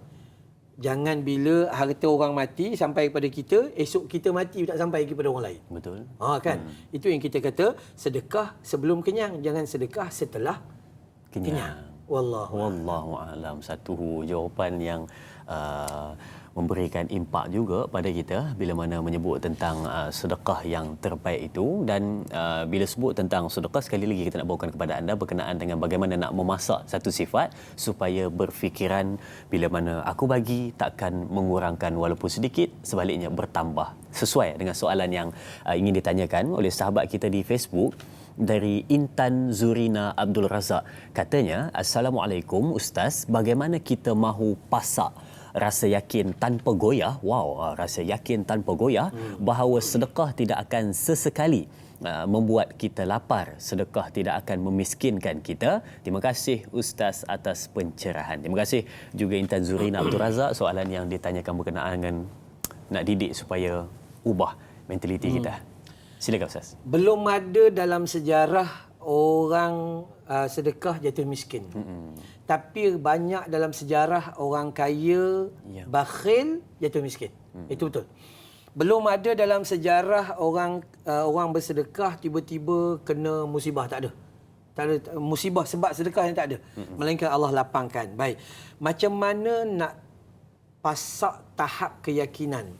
Jangan bila harta orang mati sampai kepada kita, esok kita mati tak sampai kepada orang lain. Betul. Kan? Itu yang kita kata, sedekah sebelum kenyang, jangan sedekah setelah kenyang. Wallahu a'lam. Satu jawapan yang memberikan impak juga pada kita bila mana menyebut tentang sedekah yang terbaik itu. Dan bila sebut tentang sedekah, sekali lagi kita nak bawakan kepada anda berkenaan dengan bagaimana nak memasak satu sifat supaya berfikiran bila mana aku bagi takkan mengurangkan walaupun sedikit, sebaliknya bertambah. Sesuai dengan soalan yang ingin ditanyakan oleh sahabat kita di Facebook dari Intan Zurina Abdul Razak. Katanya, Assalamualaikum Ustaz, bagaimana kita mahu pasak rasa yakin tanpa goyah, rasa yakin tanpa goyah bahawa sedekah tidak akan sesekali membuat kita lapar, sedekah tidak akan memiskinkan kita. Terima kasih Ustaz atas pencerahan. Terima kasih juga Intan Zurina Abdul Razak, soalan yang ditanyakan berkenaan dengan nak didik supaya ubah mentaliti kita. Silakan Ustaz. Belum ada dalam sejarah orang sedekah jatuh miskin. Tapi banyak dalam sejarah orang kaya bakhil jatuh miskin. Itu betul. Belum ada dalam sejarah orang bersedekah tiba-tiba kena musibah, tak ada. Tak ada musibah sebab sedekah yang tak ada. Melainkan Allah lapangkan. Baik. Macam mana nak pasak tahap keyakinan?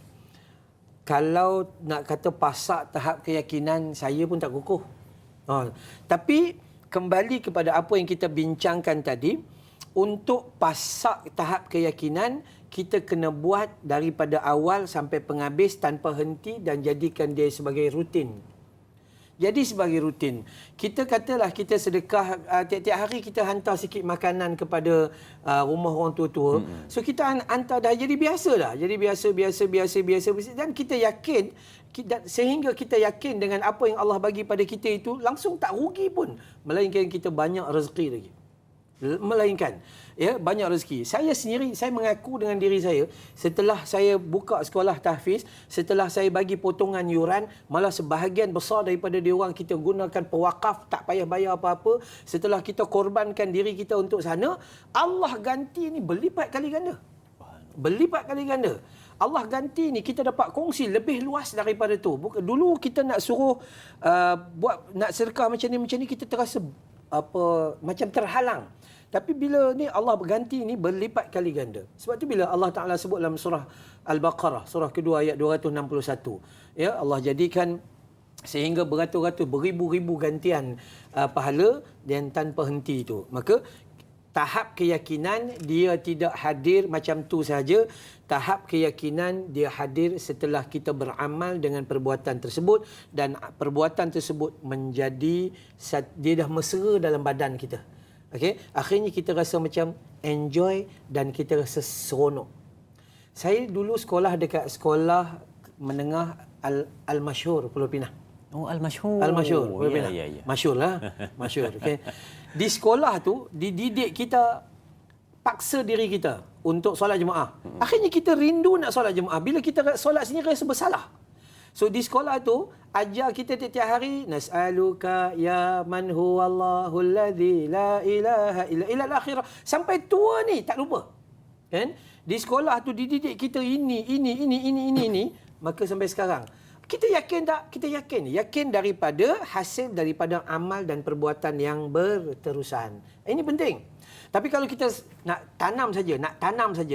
kalau nak kata pasak tahap keyakinan, saya pun tak kukuh. Tapi kembali kepada apa yang kita bincangkan tadi, untuk pasak tahap keyakinan, kita kena buat daripada awal sampai penghabis tanpa henti dan jadikan dia sebagai rutin. Jadi sebagai rutin. Kita katalah kita sedekah tiap-tiap hari kita hantar sikit makanan kepada rumah orang tua-tua. So kita hantar dah jadi biasa dah. Jadi biasa. Dan kita yakin, sehingga kita yakin dengan apa yang Allah bagi pada kita itu langsung tak rugi pun. Melainkan kita banyak rezeki lagi. Banyak rezeki. Saya sendiri, saya mengaku dengan diri saya, setelah saya buka sekolah tahfiz, setelah saya bagi potongan yuran, malah sebahagian besar daripada diorang kita gunakan pewakaf, tak payah bayar apa-apa. Setelah kita korbankan diri kita untuk sana, Allah ganti ni berlipat kali ganda. Berlipat kali ganda. Allah ganti ni kita dapat kongsi lebih luas daripada tu. Dulu kita nak suruh nak sedekah macam ni kita terasa macam terhalang. Tapi bila ni Allah berganti ni berlipat kali ganda. Sebab tu bila Allah Ta'ala sebut dalam surah Al-Baqarah, surah kedua ayat 261. Ya, Allah jadikan sehingga beratus-ratus, beribu-ribu gantian pahala dan tanpa henti itu. Maka tahap keyakinan dia tidak hadir macam tu saja. Tahap keyakinan dia hadir setelah kita beramal dengan perbuatan tersebut dan perbuatan tersebut menjadi, dia dah mesra dalam badan kita. Okey, akhirnya kita rasa macam enjoy dan kita rasa seronok. Saya dulu sekolah dekat sekolah menengah Al-Masyhur Pulau Pinang. Oh, Al-Masyhur. Al-Masyhur Pulau Pinang. Ya. Masyhur lah. Masyhur. Okey. Di sekolah tu dididik kita, paksa diri kita untuk solat jemaah. Akhirnya kita rindu nak solat jemaah. Bila kita solat sendiri rasa bersalah. So di sekolah tu ajar kita tiap-tiap hari, nas'aluka ya man huwallahul ladzi la ilaha illa al-akhirah. Sampai tua ni tak lupa. Kan? Di sekolah tu dididik kita ini. Maka sampai sekarang kita yakin tak? Kita yakin. Yakin daripada hasil daripada amal dan perbuatan yang berterusan. Ini penting. Tapi kalau kita nak tanam saja,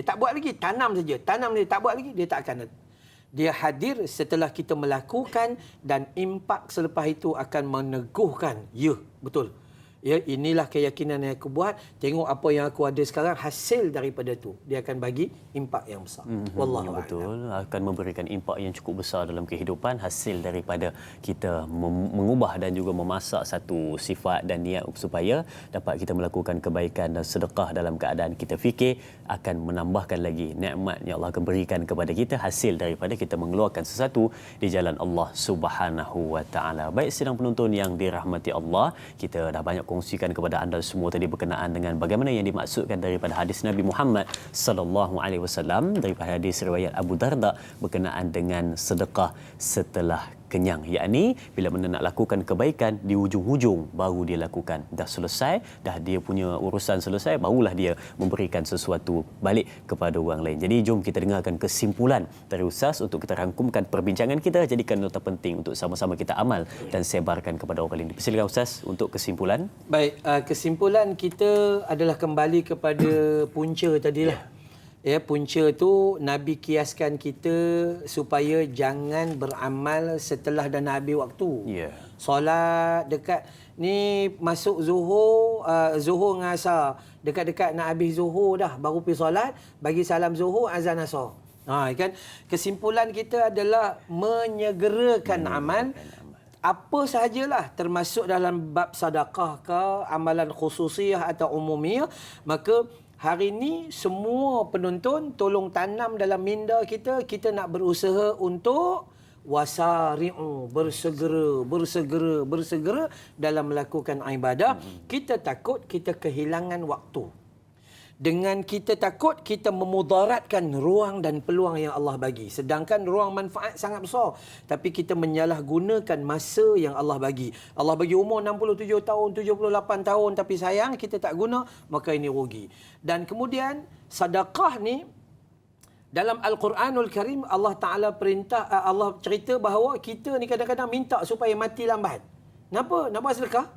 tak buat lagi, tanam saja, tak buat lagi, dia tak akan. Dia hadir setelah kita melakukan dan impak selepas itu akan meneguhkan. Ya, betul. Ya, inilah keyakinan yang aku buat. Tengok apa yang aku ada sekarang, hasil daripada tu. Dia akan bagi impak yang besar. Wallahu a'lam. Betul, akan memberikan impak yang cukup besar dalam kehidupan, hasil daripada kita mengubah dan juga memasak satu sifat dan niat supaya dapat kita melakukan kebaikan dan sedekah dalam keadaan kita fikir akan menambahkan lagi nikmat yang Allah akan berikan kepada kita, hasil daripada kita mengeluarkan sesuatu di jalan Allah Subhanahu wa taala. Baik sidang penonton yang dirahmati Allah, kita dah banyak kongsikan kepada anda semua tadi berkenaan dengan bagaimana yang dimaksudkan daripada hadis Nabi Muhammad sallallahu alaihi wasallam, daripada hadis riwayat Abu Darda berkenaan dengan sedekah setelah kenyang, yakni bila mana nak lakukan kebaikan di hujung-hujung baru dia lakukan. Dah selesai, dah dia punya urusan selesai, barulah dia memberikan sesuatu balik kepada orang lain. Jadi jom kita dengarkan kesimpulan dari Ustaz untuk kita rangkumkan perbincangan kita, jadikan nota penting untuk sama-sama kita amal dan sebarkan kepada orang lain. Persilakan Ustaz untuk kesimpulan. Baik, kesimpulan kita adalah kembali kepada punca tadilah. Ya, punca tu Nabi kiaskan kita supaya jangan beramal setelah dah nak habis waktu. Ya. Solat dekat ni masuk zuhur, zuhur dengan asar. Dekat-dekat nak habis zuhur dah baru pergi solat, bagi salam zuhur, azan asar. Kan kesimpulan kita adalah menyegerakan amal. Apa sahajalah, termasuk dalam bab sedekah ke, amalan khususiyah atau umumiyah, maka hari ini semua penonton tolong tanam dalam minda kita nak berusaha untuk wasari'u, bersegera dalam melakukan ibadah. Kita takut kita kehilangan waktu. Dengan kita takut, kita memudaratkan ruang dan peluang yang Allah bagi. Sedangkan ruang manfaat sangat besar. Tapi kita menyalahgunakan masa yang Allah bagi. Allah bagi umur 67 tahun, 78 tahun. Tapi sayang, kita tak guna, maka ini rugi. Dan kemudian, sedekah ni, dalam Al-Quranul Karim, Allah Ta'ala perintah, Allah cerita bahawa kita ni kadang-kadang minta supaya mati lambat. Kenapa? Nak buat sedekah?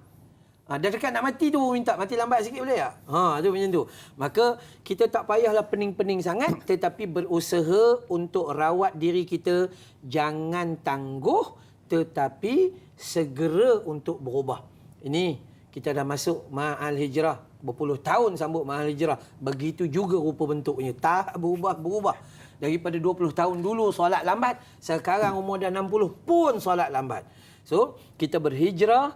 Dah dekat nak mati tu minta mati lambat sikit boleh tak? Tu macam tu. Maka kita tak payahlah pening-pening sangat tetapi berusaha untuk rawat diri kita, jangan tangguh tetapi segera untuk berubah. Ini kita dah masuk Ma'al Hijrah, berpuluh tahun sambut Ma'al Hijrah. Begitu juga rupa bentuknya, tak berubah. Daripada 20 tahun dulu solat lambat, sekarang umur dah 60 pun solat lambat. So, kita berhijrah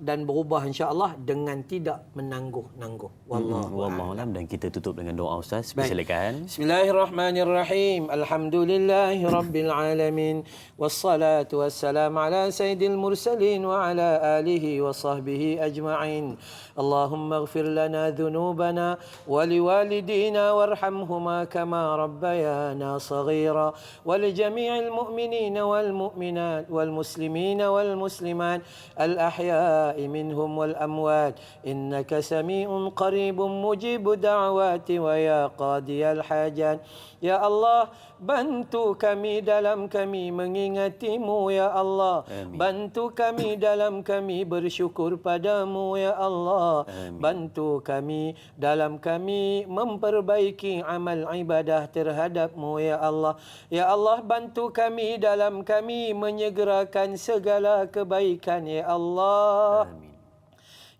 dan berubah insya-Allah dengan tidak menangguh-nangguh. Wallahu a'lam. Dan kita tutup dengan doa Ustaz. Silakan. Bismillahirrahmanirrahim. Alhamdulillahirabbil alamin. Wassalatu wassalamu ala sayyidil mursalin wa ala alihi wa sahbihi ajma'in. Allahumma ighfir lana dhunubana wa liwalidina warhamhuma kama rabbayana saghira wa li jami'il mu'minina wal mu'minat wal muslimin والمسلمات الأحياء منهم والأموات إنك سميع قريب مجيب دعوات ويا قاضي الحاجات. Ya Allah, bantu kami dalam kami mengingatimu ya Allah. Amin. Bantu kami dalam kami bersyukur padamu ya Allah. Amin. Bantu kami dalam kami memperbaiki amal ibadah terhadapmu ya Allah. Ya Allah, bantu kami dalam kami menyegerakan segala kebaikan ya Allah. Amin.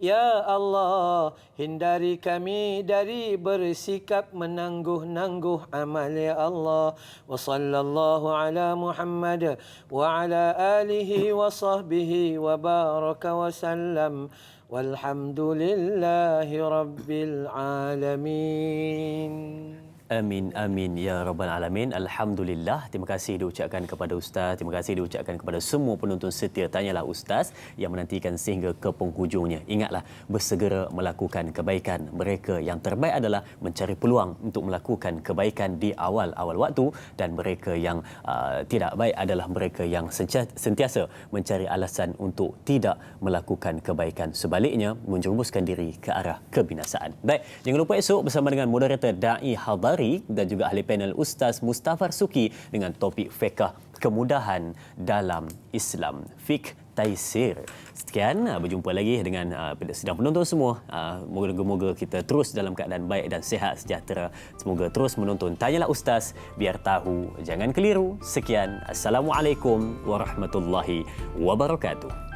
Ya Allah, hindari kami dari bersikap menangguh-nangguh amal ya Allah. Wa sallallahu ala Muhammad wa ala alihi wa sahbihi wa baraka wa sallam. Walhamdulillahi rabbil alamin. Amin, amin ya rabbal alamin. Alhamdulillah. Terima kasih diucapkan kepada Ustaz. Terima kasih diucapkan kepada semua penonton setia Tanyalah Ustaz yang menantikan sehingga ke penghujungnya. Ingatlah, bersegera melakukan kebaikan. Mereka yang terbaik adalah mencari peluang untuk melakukan kebaikan di awal-awal waktu, dan mereka yang tidak baik adalah mereka yang sentiasa mencari alasan untuk tidak melakukan kebaikan. Sebaliknya, menjerumuskan diri ke arah kebinasaan. Baik, jangan lupa esok bersama dengan moderator Da'i Hadari dan juga ahli panel Ustaz Mustafar Suki dengan topik fiqh kemudahan dalam Islam, fiqh taisir. Sekian, berjumpa lagi dengan sidang penonton semua. Moga-moga kita terus dalam keadaan baik dan sihat sejahtera. Semoga terus menonton Tanyalah Ustaz, biar tahu jangan keliru. Sekian, Assalamualaikum warahmatullahi wabarakatuh.